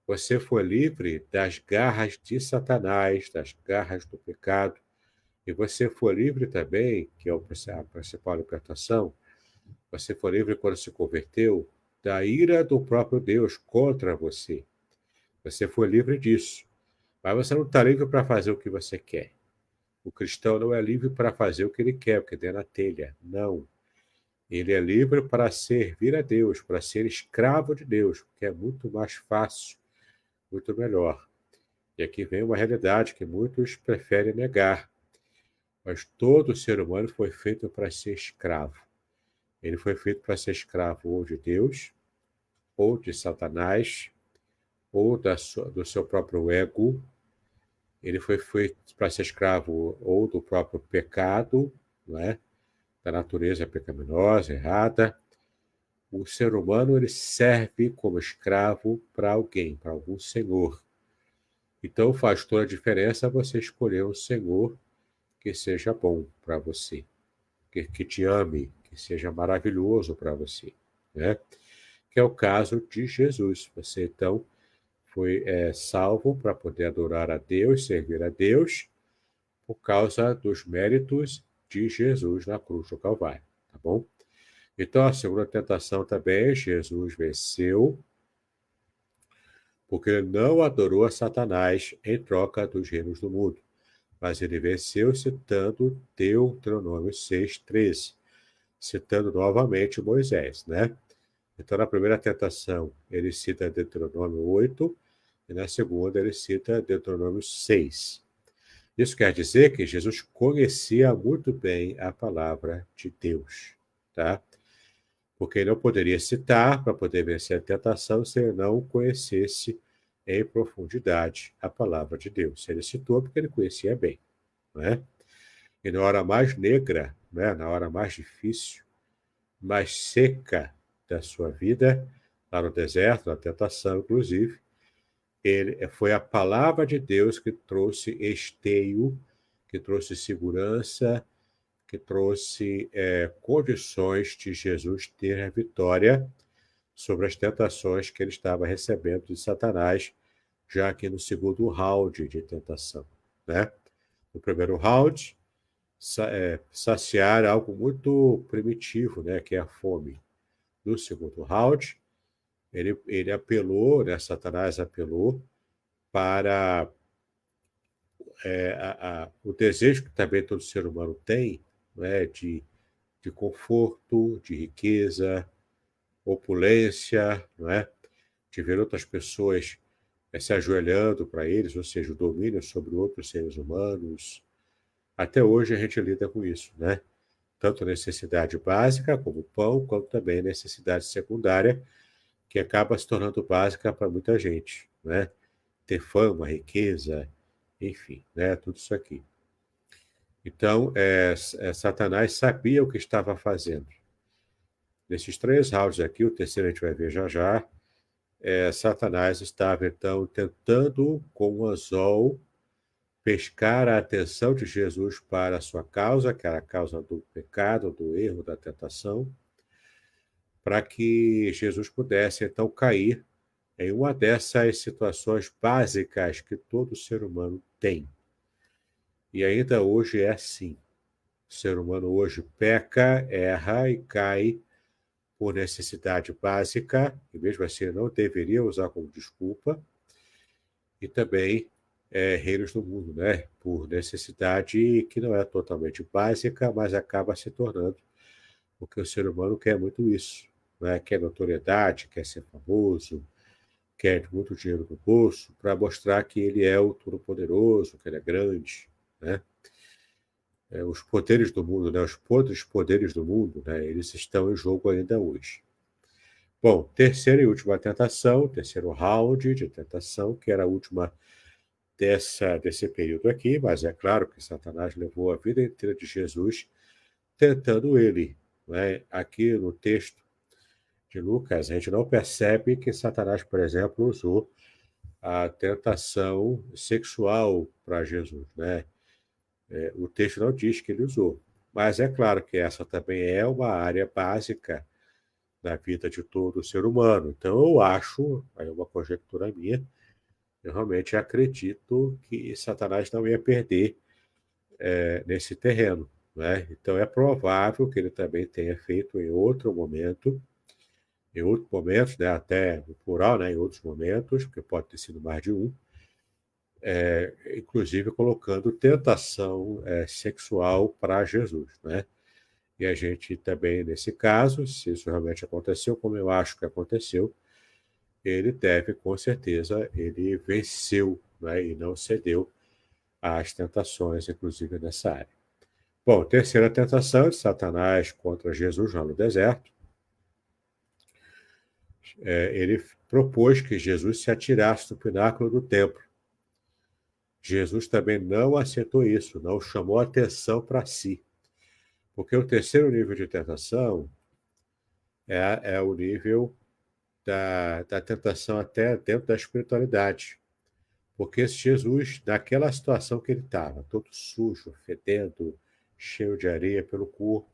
você foi livre das garras de Satanás, das garras do pecado, e você foi livre também, que é a principal libertação, você foi livre quando se converteu da ira do próprio Deus contra você. Você foi livre disso. Mas você não está livre para fazer o que você quer. O cristão não é livre para fazer o que ele quer, porque der na telha. Não. Ele é livre para servir a Deus, para ser escravo de Deus, porque é muito mais fácil, muito melhor. E aqui vem uma realidade que muitos preferem negar. Mas todo ser humano foi feito para ser escravo. Ele foi feito para ser escravo ou de Deus, ou de Satanás, ou do seu próprio ego. Ele foi feito para ser escravo ou do próprio pecado, não é? Da natureza pecaminosa, errada. O ser humano ele serve como escravo para alguém, para algum senhor. Então faz toda a diferença você escolher um senhor que seja bom para você, que te ame, que seja maravilhoso para você, né? Que é o caso de Jesus. Você, então, foi salvo para poder adorar a Deus, servir a Deus, por causa dos méritos de Jesus na cruz do Calvário, tá bom? Então, a segunda tentação também, Jesus venceu, porque ele não adorou a Satanás em troca dos reinos do mundo, mas ele venceu citando Deuteronômio 6,13, citando novamente Moisés, né? Então, na primeira tentação, ele cita Deuteronômio 8, e na segunda, ele cita Deuteronômio 6. Isso quer dizer que Jesus conhecia muito bem a palavra de Deus, tá? Porque ele não poderia citar para poder vencer a tentação se ele não conhecesse em profundidade a palavra de Deus. Ele citou porque ele conhecia bem, né? E na hora mais negra, né, na hora mais difícil, mais seca da sua vida, lá no deserto, na tentação, inclusive, foi a palavra de Deus que trouxe esteio, que trouxe segurança, que trouxe condições de Jesus ter a vitória sobre as tentações que ele estava recebendo de Satanás, já aqui no segundo round de tentação, né? No primeiro round, saciar algo muito primitivo, né, que é a fome. No segundo round, ele apelou, né, Satanás apelou para o desejo que também todo ser humano tem, né, de conforto, de riqueza, opulência, não é? De ver outras pessoas se ajoelhando para eles, ou seja, o domínio sobre outros seres humanos. Até hoje a gente lida com isso, né? Tanto necessidade básica, como pão, quanto também necessidade secundária, que acaba se tornando básica para muita gente, né? Ter fama, riqueza, enfim, né? Tudo isso aqui. Então, Satanás sabia o que estava fazendo. Nesses 3 rounds aqui, o terceiro a gente vai ver já já, Satanás estava, então, tentando, com o anzol, pescar a atenção de Jesus para a sua causa, que era a causa do pecado, do erro, da tentação, para que Jesus pudesse, então, cair em uma dessas situações básicas que todo ser humano tem. E ainda hoje é assim. O ser humano hoje peca, erra e cai por necessidade básica, e mesmo assim não deveria usar como desculpa, e também reinos do mundo, né? Por necessidade que não é totalmente básica, mas acaba se tornando, porque o ser humano quer muito isso, né? Quer notoriedade, quer ser famoso, quer muito dinheiro no bolso, para mostrar que ele é o Todo-Poderoso, que ele é grande, né? Os poderes do mundo, né? Os podres poderes do mundo, né? Eles estão em jogo ainda hoje. Bom, terceira e última tentação, terceiro round de tentação, que era a última desse período aqui, mas é claro que Satanás levou a vida inteira de Jesus tentando ele, né? Aqui no texto de Lucas, a gente não percebe que Satanás, por exemplo, usou a tentação sexual para Jesus, né? O texto não diz que ele usou, mas é claro que essa também é uma área básica da vida de todo ser humano. Então eu acho, é uma conjectura minha, eu realmente acredito que Satanás não ia perder nesse terreno, né? Então é provável que ele também tenha feito em outros momentos, né? Até no plural, né? Em outros momentos, porque pode ter sido mais de um, inclusive colocando tentação sexual para Jesus, né? E a gente também, nesse caso, se isso realmente aconteceu, como eu acho que aconteceu, ele deve, com certeza, ele venceu, né? E não cedeu às tentações, inclusive nessa área. Bom, terceira tentação de Satanás contra Jesus lá no deserto. Ele propôs que Jesus se atirasse do pináculo do templo. Jesus também não aceitou isso, não chamou atenção para si. Porque o terceiro nível de tentação é o nível da tentação até dentro da espiritualidade. Porque Jesus, naquela situação que ele estava, todo sujo, fedendo, cheio de areia pelo corpo,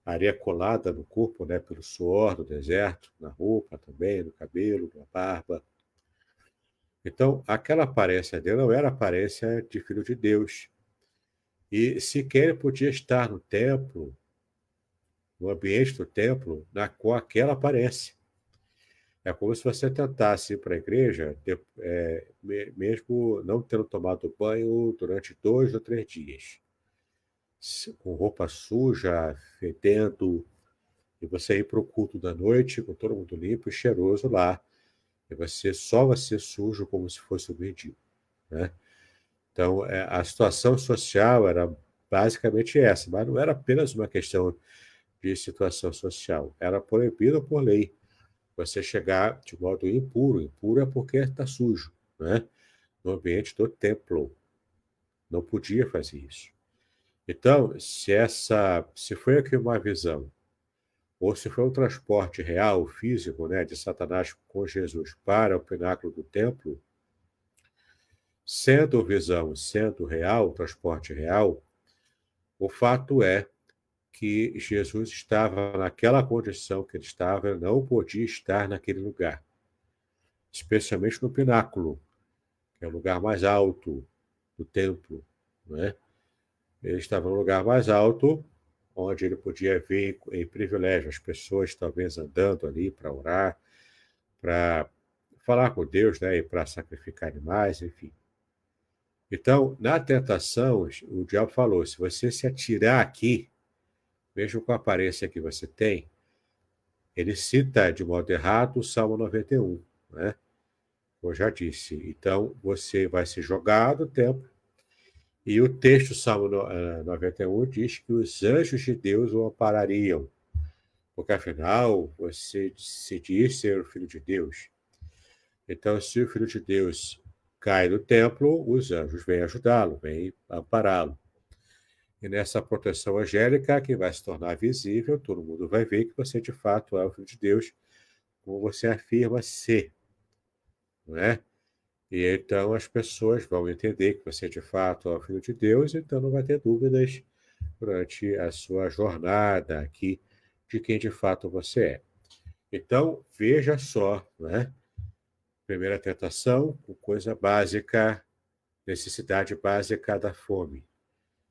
areia colada no corpo, né, pelo suor do deserto, na roupa também, no cabelo, na barba. Então, aquela aparência dele não era a aparência de filho de Deus. E sequer ele podia estar no templo, no ambiente do templo, com aquela aparência. É como se você tentasse ir para a igreja, mesmo não tendo tomado banho durante 2 ou 3 dias, com roupa suja, fedendo, e você ir para o culto da noite com todo mundo limpo e cheiroso lá, e só você sujo como se fosse um mendigo, né? Então, a situação social era basicamente essa, mas não era apenas uma questão de situação social, era proibido por lei você chegar de modo impuro. Impuro é porque está sujo, né? No ambiente do templo. Não podia fazer isso. Então, se foi aqui uma visão, ou se foi um transporte real, físico, né, de Satanás com Jesus para o pináculo do templo, sendo visão, sendo real, transporte real, o fato é que Jesus estava naquela condição que ele estava, não podia estar naquele lugar, especialmente no pináculo, que é o lugar mais alto do templo, né? Ele estava no lugar mais alto, onde ele podia ver em privilégio as pessoas talvez andando ali para orar, para falar com Deus, né? E para sacrificar animais, enfim. Então, na tentação, o diabo falou: se você se atirar aqui, mesmo com a aparência que você tem, ele cita de modo errado o Salmo 91, né? Eu já disse. Então, você vai se jogar do templo, e o texto do Salmo 91 diz que os anjos de Deus o amparariam, porque afinal você se diz ser o Filho de Deus. Então, se o Filho de Deus cai no templo, os anjos vêm ajudá-lo, vêm ampará-lo. E nessa proteção angélica, que vai se tornar visível, todo mundo vai ver que você de fato é o Filho de Deus, como você afirma ser, não é? E então as pessoas vão entender que você de fato é o Filho de Deus, então não vai ter dúvidas durante a sua jornada aqui de quem de fato você é. Então, veja só, né? Primeira tentação, com coisa básica, necessidade básica da fome.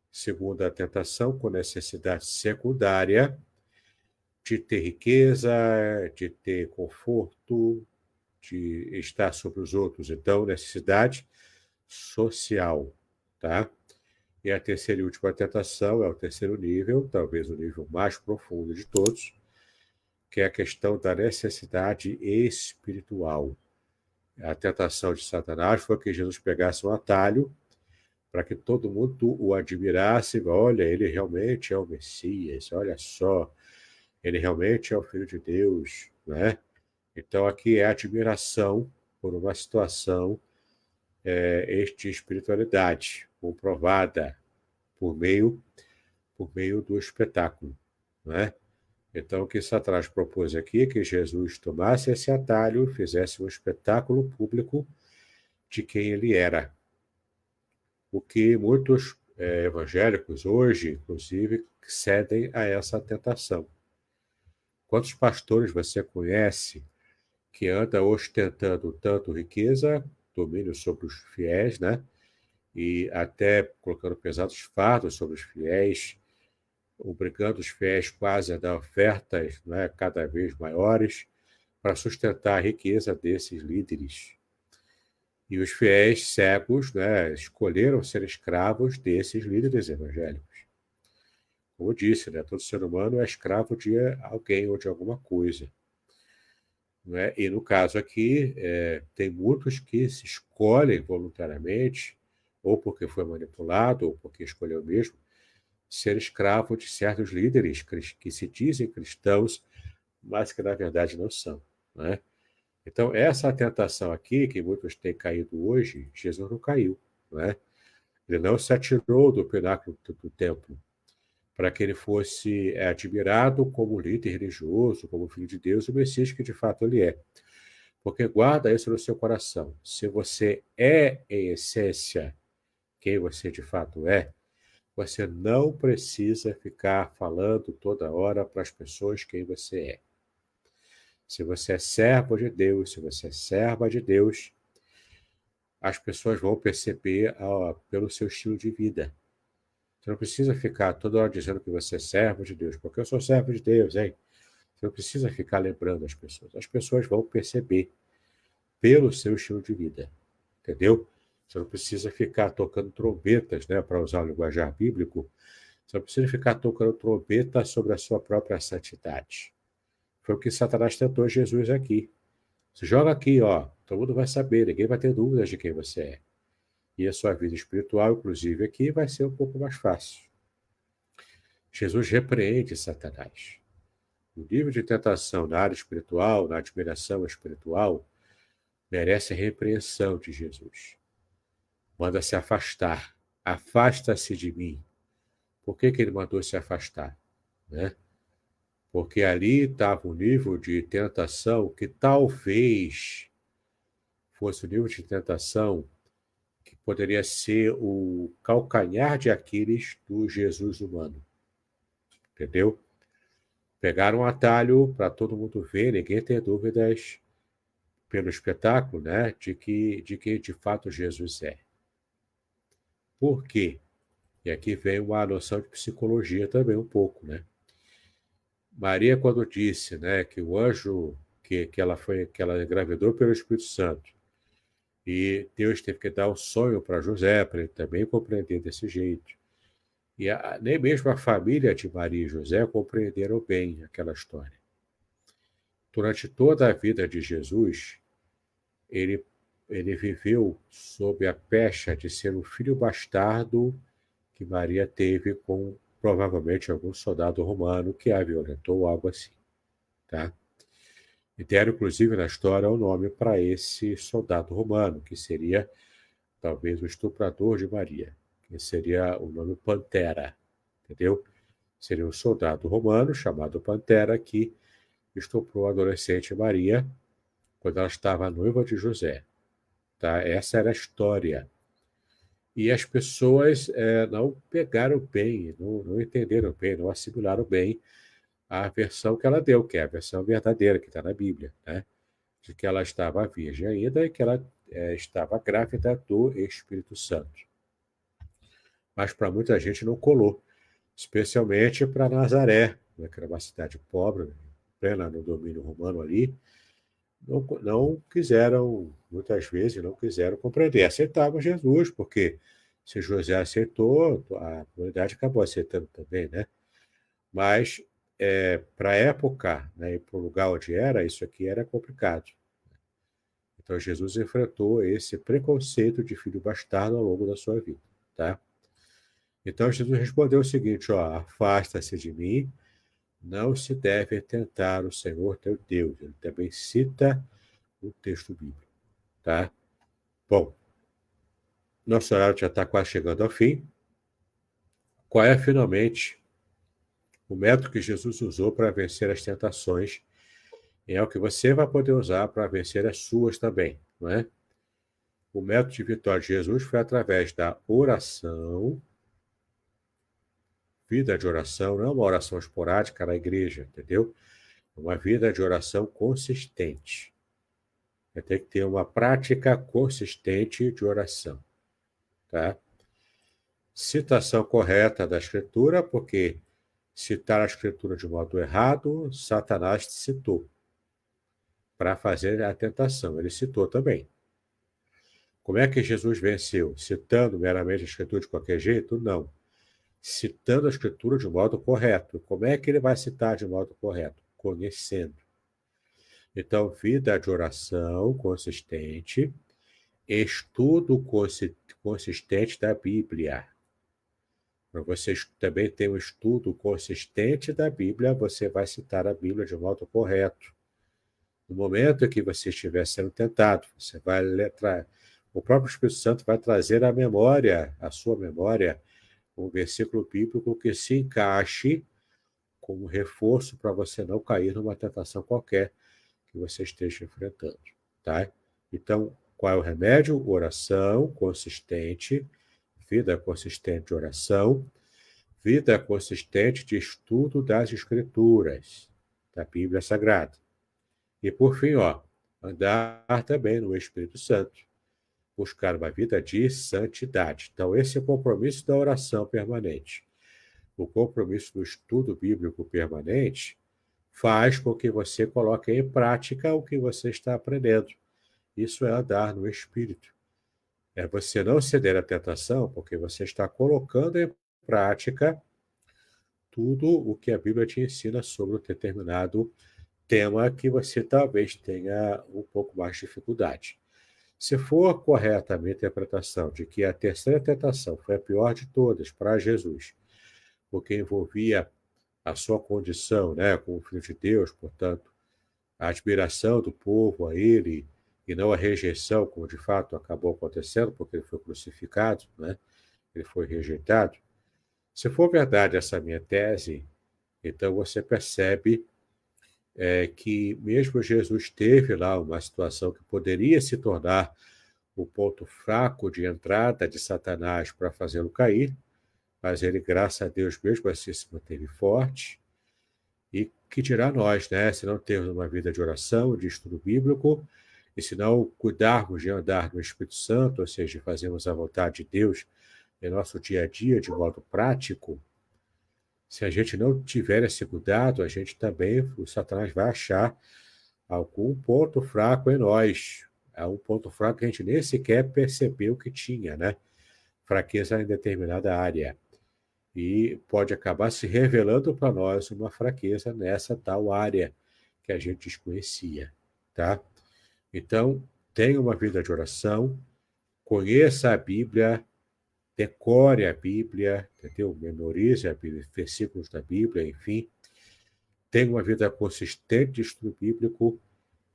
Segunda tentação, com necessidade secundária de ter riqueza, de ter conforto, de estar sobre os outros. Então, necessidade social, tá? E a terceira e última tentação é o terceiro nível, talvez o nível mais profundo de todos, que é a questão da necessidade espiritual. A tentação de Satanás foi que Jesus pegasse um atalho para que todo mundo o admirasse. Olha, ele realmente é o Messias, olha só, ele realmente é o Filho de Deus, né? Então aqui é admiração por uma situação de espiritualidade comprovada por meio do espetáculo, né? Então o que Satanás propôs aqui é que Jesus tomasse esse atalho, fizesse um espetáculo público de quem ele era. O que muitos evangélicos hoje, inclusive, cedem a essa tentação. Quantos pastores você conhece que anda ostentando tanto riqueza, domínio sobre os fiéis, né? E até colocando pesados fardos sobre os fiéis, obrigando os fiéis quase a dar ofertas, né, cada vez maiores para sustentar a riqueza desses líderes. E os fiéis cegos, né, escolheram ser escravos desses líderes evangélicos. Como eu disse, né, todo ser humano é escravo de alguém ou de alguma coisa. Não é? E no caso aqui, tem muitos que se escolhem voluntariamente, ou porque foi manipulado, ou porque escolheu mesmo, ser escravo de certos líderes que se dizem cristãos, mas que na verdade não são. Né? Então, essa tentação aqui, que muitos têm caído hoje, Jesus não caiu. Né? Ele não se atirou do pináculo do templo para que ele fosse admirado como líder religioso, como filho de Deus, o Messias que de fato ele é. Porque guarda isso no seu coração. Se você é, em essência, quem você de fato é, você não precisa ficar falando toda hora para as pessoas quem você é. Se você é servo de Deus, se você é serva de Deus, as pessoas vão perceber pelo seu estilo de vida. Você não precisa ficar toda hora dizendo que você é servo de Deus, porque eu sou servo de Deus, hein? Você não precisa ficar lembrando as pessoas. As pessoas vão perceber pelo seu estilo de vida, entendeu? Você não precisa ficar tocando trombetas, né, para usar o linguajar bíblico. Você não precisa ficar tocando trombeta sobre a sua própria santidade. Foi o que Satanás tentou Jesus aqui. Você joga aqui, ó, todo mundo vai saber, ninguém vai ter dúvidas de quem você é. E a sua vida espiritual, inclusive, aqui vai ser um pouco mais fácil. Jesus repreende Satanás. O nível de tentação na área espiritual, na admiração espiritual, merece a repreensão de Jesus. Manda se afastar. Afasta-se de mim. Por que ele mandou se afastar? Né? Porque ali estava um nível de tentação que talvez fosse o nível de tentação que poderia ser o calcanhar de Aquiles do Jesus humano. Entendeu? Pegaram um atalho para todo mundo ver, ninguém ter dúvidas pelo espetáculo, né, de que de fato Jesus é. Por quê? E aqui vem uma noção de psicologia também um pouco, né? Maria, quando disse, né, que o anjo que ela engravidou pelo Espírito Santo e Deus teve que dar um sonho para José para ele também compreender desse jeito. E nem mesmo a família de Maria e José compreenderam bem aquela história. Durante toda a vida de Jesus, ele viveu sob a pecha de ser um filho bastardo que Maria teve com provavelmente algum soldado romano que a violentou ou algo assim. Tá? E deram, inclusive, na história, o nome para esse soldado romano, que seria talvez o estuprador de Maria, que seria o nome Pantera, entendeu? Seria um soldado romano chamado Pantera que estuprou a adolescente Maria quando ela estava noiva de José. Tá? Essa era a história. E as pessoas não pegaram bem, não entenderam bem, não assimilaram bem a versão que ela deu, que é a versão verdadeira que está na Bíblia, né? De que ela estava virgem ainda e que ela estava grávida do Espírito Santo. Mas para muita gente não colou, especialmente para Nazaré, né, que era uma cidade pobre, plena no domínio romano ali, não quiseram, muitas vezes, não quiseram compreender. Aceitavam Jesus, porque se José aceitou, a comunidade acabou aceitando também, né? Mas, para a época, né, e para o lugar onde era, isso aqui era complicado. Então, Jesus enfrentou esse preconceito de filho bastardo ao longo da sua vida. tá? Então Jesus respondeu o seguinte, ó, afasta-se de mim, não se deve tentar o Senhor teu Deus. Ele também cita o texto bíblico, tá? Bom, nosso horário já está quase chegando ao fim. Qual é, finalmente, o método que Jesus usou para vencer as tentações? E é o que você vai poder usar para vencer as suas também, não é? O método de vitória de Jesus foi através da oração, vida de oração, não é uma oração esporádica na igreja, entendeu? É uma vida de oração consistente. Você tem que ter uma prática consistente de oração, tá? Citação correta da Escritura, porque citar a Escritura de modo errado, Satanás te citou para fazer a tentação. Ele citou também. Como é que Jesus venceu? Citando meramente a Escritura de qualquer jeito? Não. Citando a Escritura de modo correto. Como é que ele vai citar de modo correto? Conhecendo. Então, vida de oração consistente, estudo consistente da Bíblia. Para você também ter um estudo consistente da Bíblia, você vai citar a Bíblia de modo correto. No momento em que você estiver sendo tentado, você vai o próprio Espírito Santo vai trazer à sua memória, um versículo bíblico que se encaixe como reforço para você não cair numa tentação qualquer que você esteja enfrentando, tá? Então, qual é o remédio? Oração consistente, vida consistente de oração, vida consistente de estudo das Escrituras, da Bíblia Sagrada. E por fim, ó, andar também no Espírito Santo, buscar uma vida de santidade. Então, esse é o compromisso da oração permanente. O compromisso do estudo bíblico permanente faz com que você coloque em prática o que você está aprendendo. Isso é andar no Espírito. É você não ceder à tentação, porque você está colocando em prática tudo o que a Bíblia te ensina sobre um determinado tema que você talvez tenha um pouco mais de dificuldade. Se for correta a minha interpretação de que a terceira tentação foi a pior de todas para Jesus, porque envolvia a sua condição, né, como filho de Deus, portanto, a admiração do povo a ele e não a rejeição, como de fato acabou acontecendo, porque ele foi crucificado, né? Ele foi rejeitado. Se for verdade essa minha tese, então você percebe que mesmo Jesus teve lá uma situação que poderia se tornar o ponto fraco de entrada de Satanás para fazê-lo cair, mas ele, graças a Deus, mesmo assim se manteve forte. E que dirá nós, né? Se não termos uma vida de oração, de estudo bíblico, e se não cuidarmos de andar no Espírito Santo, ou seja, fazermos a vontade de Deus em nosso dia a dia de modo prático, se a gente não tiver esse cuidado, a gente também, o Satanás vai achar algum ponto fraco em nós. É um ponto fraco que a gente nem sequer percebeu que tinha, né? Fraqueza em determinada área. E pode acabar se revelando para nós uma fraqueza nessa tal área que a gente desconhecia, tá? Então, tenha uma vida de oração, conheça a Bíblia, decore a Bíblia, entendeu? Memorize a Bíblia, versículos da Bíblia, enfim. Tenha uma vida consistente de estudo bíblico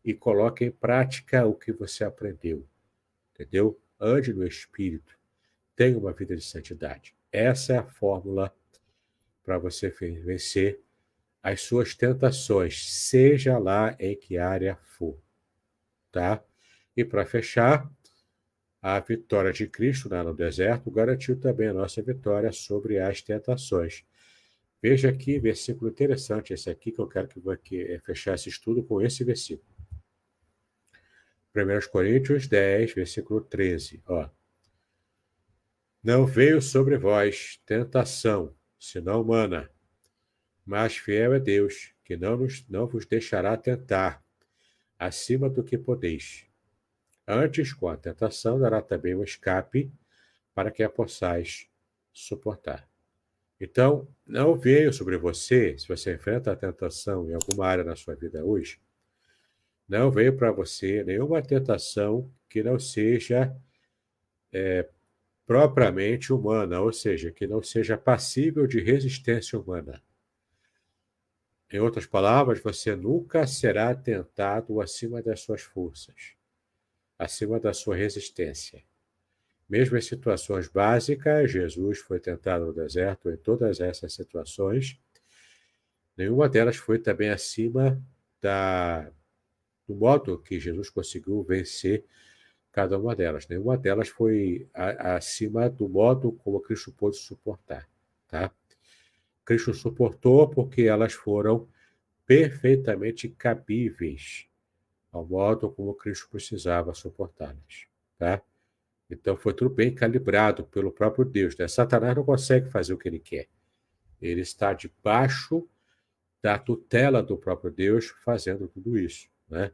e coloque em prática o que você aprendeu, entendeu? Ande no Espírito, tenha uma vida de santidade. Essa é a fórmula para você vencer as suas tentações, seja lá em que área for, tá? E para fechar, a vitória de Cristo lá no deserto garantiu também a nossa vitória sobre as tentações. Veja aqui, versículo interessante esse aqui, que eu quero que fechar esse estudo com esse versículo. 1 Coríntios 10, versículo 13. Ó. Não veio sobre vós tentação, senão humana, mas fiel é Deus, que não vos deixará tentar, acima do que podeis. Antes, com a tentação, dará também um escape, para que a possais suportar. Então, não veio sobre você, se você enfrenta a tentação em alguma área na sua vida hoje, não veio para você nenhuma tentação que não seja propriamente humana, ou seja, que não seja passível de resistência humana. Em outras palavras, você nunca será tentado acima das suas forças, acima da sua resistência. Mesmo em situações básicas, Jesus foi tentado no deserto. Em todas essas situações, nenhuma delas foi também acima do modo que Jesus conseguiu vencer cada uma delas. Nenhuma delas foi acima do modo como Cristo pôde suportar. Tá? Cristo suportou porque elas foram perfeitamente cabíveis ao modo como Cristo precisava suportá-las. Tá? Então foi tudo bem calibrado pelo próprio Deus. Né? Satanás não consegue fazer o que ele quer. Ele está debaixo da tutela do próprio Deus fazendo tudo isso. Né?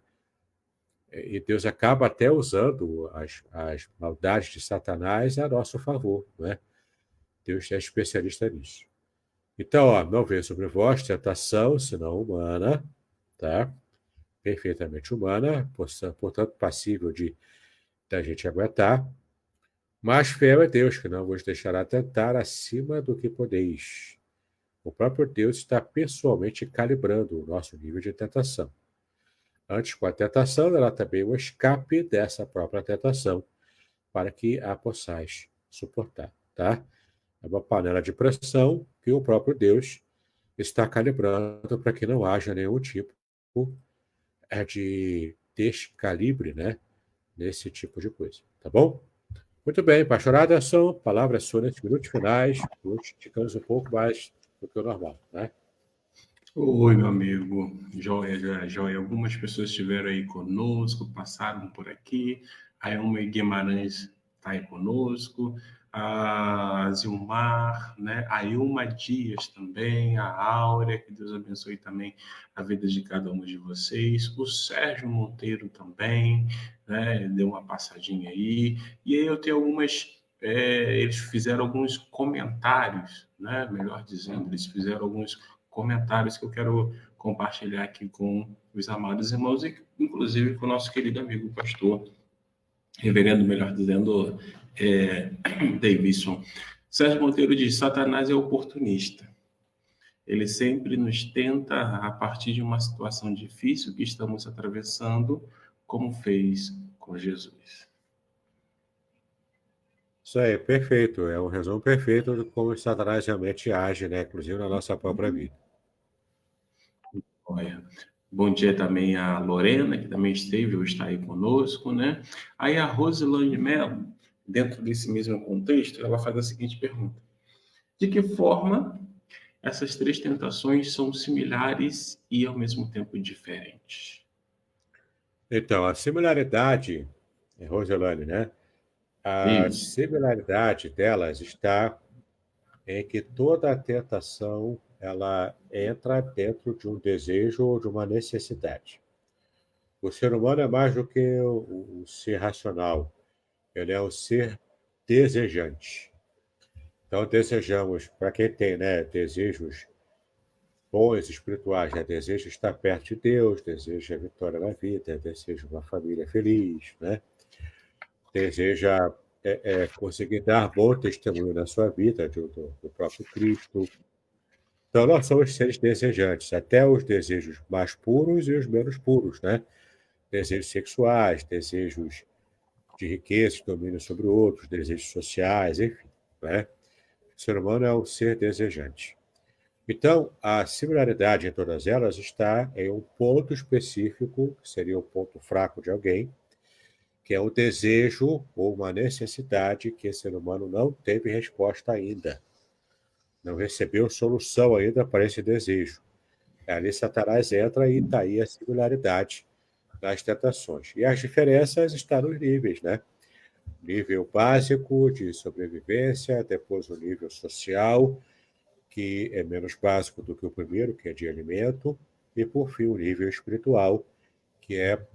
E Deus acaba até usando as maldades de Satanás a nosso favor. Né? Deus é especialista nisso. Então, não veio sobre vós tentação, senão humana, tá? Perfeitamente humana, portanto passível da gente aguentar. Mas fiel é Deus, que não vos deixará tentar acima do que podeis. O próprio Deus está pessoalmente calibrando o nosso nível de tentação. Antes, com a tentação, ela também é um escape dessa própria tentação, para que a possais suportar, tá? É uma panela de pressão que o próprio Deus está calibrando para que não haja nenhum tipo de descalibre, né? Nesse tipo de coisa, tá bom? Muito bem, pastor Aderson, palavra sua nesses minutos finais. Hoje ficamos um pouco mais do que o normal, né? Oi, meu amigo. Joia, joia, joia. Algumas pessoas estiveram aí conosco, passaram por aqui. A Elma Guimarães está aí conosco. A Zilmar, né? A Ilma Dias também. A Áurea, que Deus abençoe também a vida de cada um de vocês. O Sérgio Monteiro também, né? Deu uma passadinha aí. E aí eu tenho eles fizeram alguns comentários, né? Melhor dizendo, eles fizeram alguns comentários que eu quero compartilhar aqui com os amados irmãos e, inclusive, com o nosso querido amigo pastor, reverendo, melhor dizendo, Davidson. Sérgio Monteiro diz: Satanás é oportunista. Ele sempre nos tenta a partir de uma situação difícil que estamos atravessando, como fez com Jesus. Isso aí, perfeito. É um resumo perfeito de como o Satanás realmente age, né? Inclusive na nossa própria vida. Olha, bom dia também a Lorena, que também esteve ou está aí conosco, né? Aí a Rosilane Mello, dentro desse mesmo contexto, ela faz a seguinte pergunta: de que forma essas três tentações são similares e ao mesmo tempo diferentes? Então, a similaridade, Roselane, né? A Isso. similaridade delas está em que toda a tentação ela entra dentro de um desejo ou de uma necessidade. O ser humano é mais do que o ser racional, ele é um ser desejante. Então, desejamos, para quem tem, né, desejos bons espirituais, né, deseja estar perto de Deus, deseja vitória na vida, deseja uma família feliz, né, deseja conseguir dar bom testemunho na sua vida do próprio Cristo. Então, nós somos seres desejantes, até os desejos mais puros e os menos puros, né? Desejos sexuais, desejos de riqueza, de domínio sobre outros, desejos sociais, enfim, né? O ser humano é um ser desejante. Então, a similaridade em todas elas está em um ponto específico, que seria o ponto fraco de alguém, que é o desejo ou uma necessidade que esse ser humano não teve resposta ainda. Não recebeu solução ainda para esse desejo. Ali Satanás entra e está aí a similaridade das tentações. E as diferenças estão nos níveis, né? Nível básico de sobrevivência, depois o nível social, que é menos básico do que o primeiro, que é de alimento, e por fim o nível espiritual, que era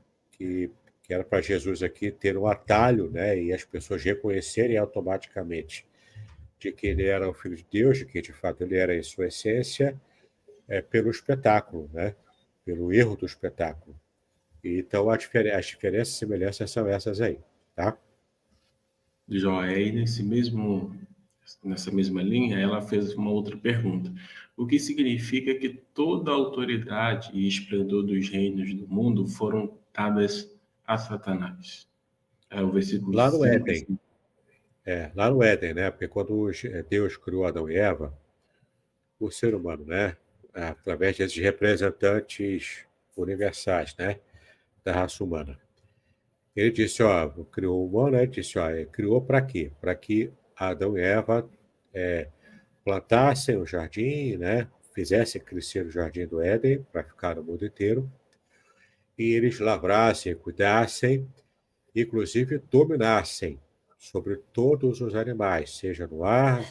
para Jesus aqui ter um atalho, né? E as pessoas reconhecerem automaticamente de que ele era o Filho de Deus, de que de fato ele era em sua essência, pelo espetáculo, né? Pelo erro do espetáculo. Então, as diferenças e semelhanças são essas aí, tá? Joia, e nessa mesma linha, ela fez uma outra pergunta. O que significa que toda a autoridade e esplendor dos reinos do mundo foram dadas a Satanás? É o versículo Lá no 5. Éden, lá no Éden, né? Porque quando Deus criou Adão e Eva, o ser humano, né? Através desses representantes universais, né? Da raça humana. Ele disse, ó, criou o humano, né? Ele disse, ó, criou para quê? Para que Adão e Eva plantassem o jardim, né? Fizessem crescer o jardim do Éden para ficar no mundo inteiro, e eles lavrassem, cuidassem, inclusive dominassem sobre todos os animais, seja no ar,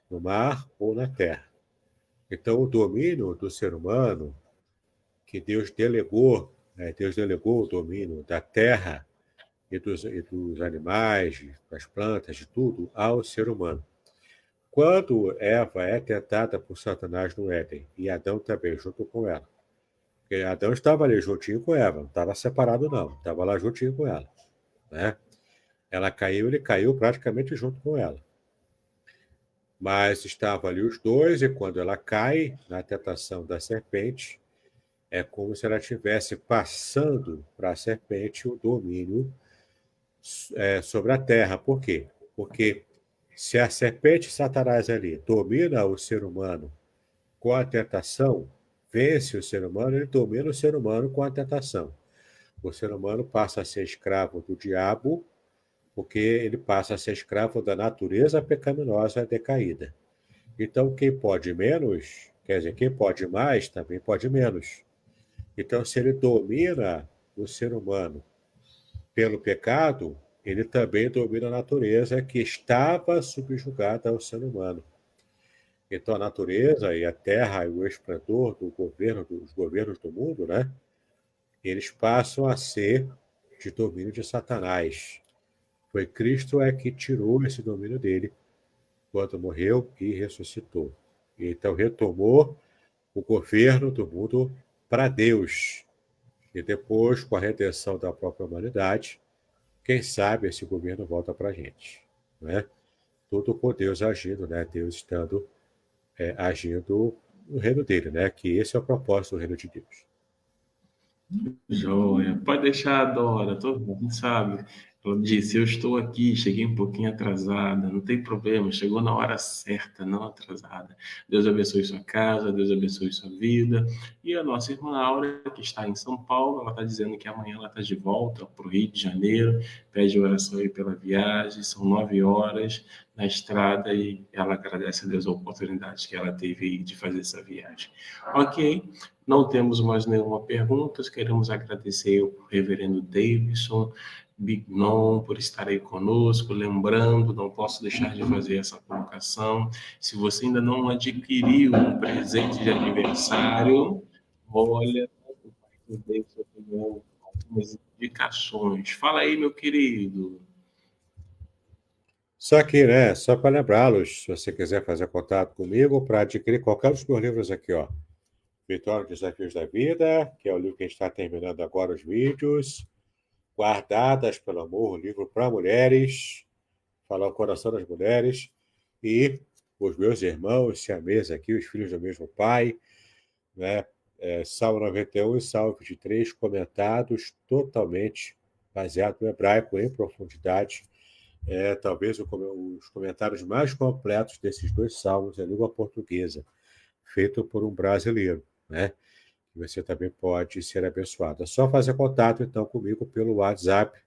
no mar ou na terra. Então, o domínio do ser humano, que Deus delegou o domínio da terra e dos animais, das plantas, de tudo, ao ser humano. Quando Eva é tentada por Satanás no Éden, e Adão também, junto com ela, porque Adão estava ali juntinho com Eva, não estava separado, não, estava lá juntinho com ela, né? Ela caiu, ele caiu praticamente junto com ela. Mas estavam ali os dois, e quando ela cai na tentação da serpente, é como se ela estivesse passando para a serpente o domínio sobre a terra. Por quê? Porque se a serpente Satanás ali domina o ser humano com a tentação, vence o ser humano, ele domina o ser humano com a tentação. O ser humano passa a ser escravo do diabo, porque ele passa a ser escravo da natureza pecaminosa decaída. Então, quem pode menos, quer dizer, quem pode mais, também pode menos. Então, se ele domina o ser humano pelo pecado, ele também domina a natureza que estava subjugada ao ser humano. Então, a natureza e a terra e o esplendor dos governos do mundo, né? Eles passam a ser de domínio de Satanás. Foi Cristo que tirou esse domínio dele quando morreu e ressuscitou. Então, retomou o governo do mundo para Deus. E depois, com a redenção da própria humanidade, quem sabe esse governo volta para a gente, né? Tudo com Deus agindo, né? Deus estando agindo no reino dele, né? Que esse é o propósito do reino de Deus. Joia. Pode deixar, Dora, todo mundo sabe. Ela disse: Eu estou aqui, cheguei um pouquinho atrasada, não tem problema, chegou na hora certa, não atrasada. Deus abençoe sua casa, Deus abençoe sua vida. E a nossa irmã Aura, que está em São Paulo, ela está dizendo que amanhã ela está de volta para o Rio de Janeiro, pede oração aí pela viagem, são 9 horas na estrada e ela agradece a Deus a oportunidade que ela teve de fazer essa viagem. Ok. Não temos mais nenhuma pergunta. Queremos agradecer ao reverendo Davidson Bignon por estar aí conosco. Lembrando, não posso deixar de fazer essa colocação. Se você ainda não adquiriu um presente de aniversário, olha, o Davidson tem algumas indicações. Fala aí, meu querido. Só que, né, só para lembrá-los, se você quiser fazer contato comigo para adquirir qualquer dos meus livros aqui, ó. Vitória dos Desafios da Vida, que é o livro que a gente está terminando agora os vídeos. Guardadas pelo Amor, um livro para mulheres, falar o coração das mulheres. E os meus irmãos siameses aqui, os filhos do mesmo pai, né? Salmo 91 e Salmo 23, comentados totalmente baseado no hebraico em profundidade. Talvez os comentários mais completos desses dois salmos em língua portuguesa, feito por um brasileiro, né? Que você também pode ser abençoado. É só fazer contato, então, comigo pelo WhatsApp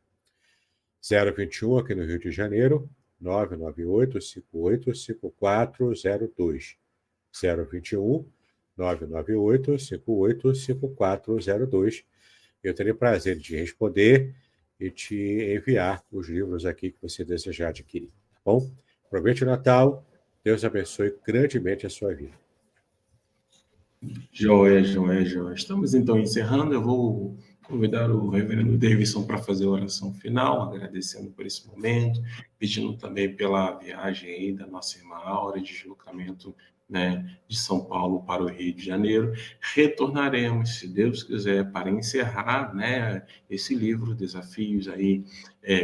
021, aqui no Rio de Janeiro, 998-585402. 021 998-585402. Eu terei prazer de responder e te enviar os livros aqui que você desejar adquirir, tá bom? Aproveite o Natal. Deus abençoe grandemente a sua vida. Joia, joia, joia. Estamos então encerrando. Eu vou convidar o reverendo Davidson para fazer a oração final, agradecendo por esse momento, pedindo também pela viagem aí da nossa irmã Aura, de deslocamento né, de São Paulo para o Rio de Janeiro. Retornaremos, se Deus quiser, para encerrar, né, esse livro, Desafios aí,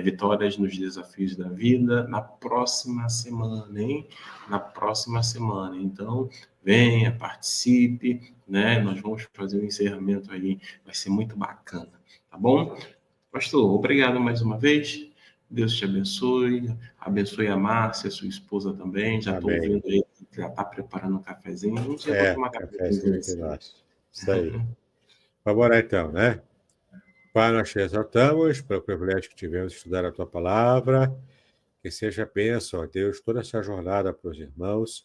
Vitórias nos Desafios da Vida, na próxima semana, hein? Na próxima semana. Então, venha, participe, né? Nós vamos fazer o encerramento aí, vai ser muito bacana, tá bom? Pastor, obrigado mais uma vez. Deus te abençoe a Márcia, sua esposa também. Já estou ouvindo aí, já está preparando um cafezinho. Vamos tomar cafezinho aqui nosso. Isso aí. Vamos orar então, né? Pai, nós te exaltamos pelo privilégio que tivemos de estudar a tua palavra. Que seja bênção, ó Deus, toda essa jornada para os irmãos.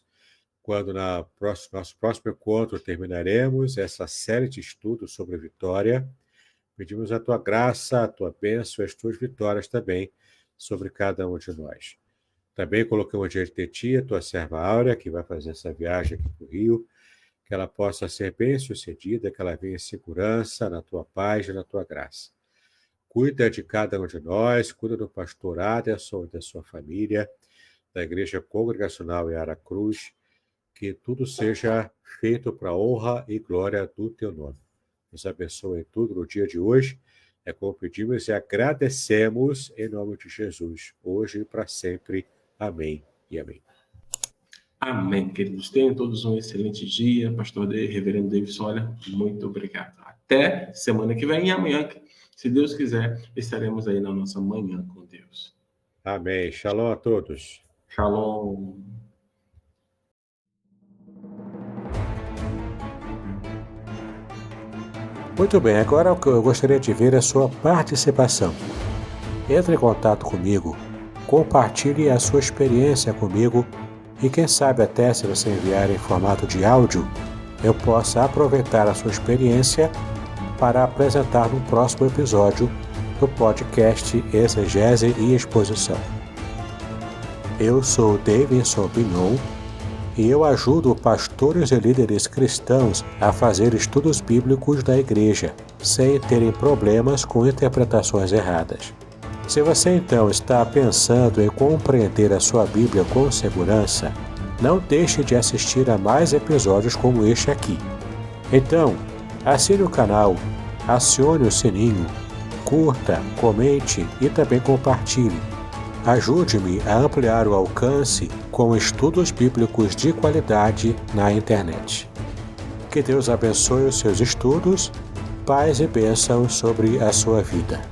Quando nosso próximo encontro terminaremos essa série de estudos sobre vitória, pedimos a tua graça, a tua bênção e as tuas vitórias também sobre cada um de nós. Também colocamos diante de ti a tua serva Áurea, que vai fazer essa viagem aqui para o Rio, que ela possa ser bem-sucedida, que ela venha em segurança, na tua paz e na tua graça. Cuida de cada um de nós, cuida do pastor Aderson e da sua família, da Igreja Congregacional em Aracruz, que tudo seja feito para a honra e glória do teu nome. Nos abençoe em tudo no dia de hoje. É como pedimos e agradecemos em nome de Jesus, hoje e para sempre. Amém e amém. Amém, queridos. Tenham todos um excelente dia. Pastor Reverendo Davidson, olha, muito obrigado. Até semana que vem e amanhã, se Deus quiser, estaremos aí na nossa manhã com Deus. Amém. Shalom a todos. Shalom. Muito bem, agora eu gostaria de ver a sua participação. Entre em contato comigo, compartilhe a sua experiência comigo e quem sabe até se você enviar em formato de áudio, eu possa aproveitar a sua experiência para apresentar no próximo episódio do podcast Exegese e Exposição. Eu sou Davidson Bignon e eu ajudo pastores e líderes cristãos a fazer estudos bíblicos da igreja, sem terem problemas com interpretações erradas. Se você então está pensando em compreender a sua Bíblia com segurança, não deixe de assistir a mais episódios como este aqui. Então, assine o canal, acione o sininho, curta, comente e também compartilhe. Ajude-me a ampliar o alcance com estudos bíblicos de qualidade na internet. Que Deus abençoe os seus estudos, paz e bênçãos sobre a sua vida.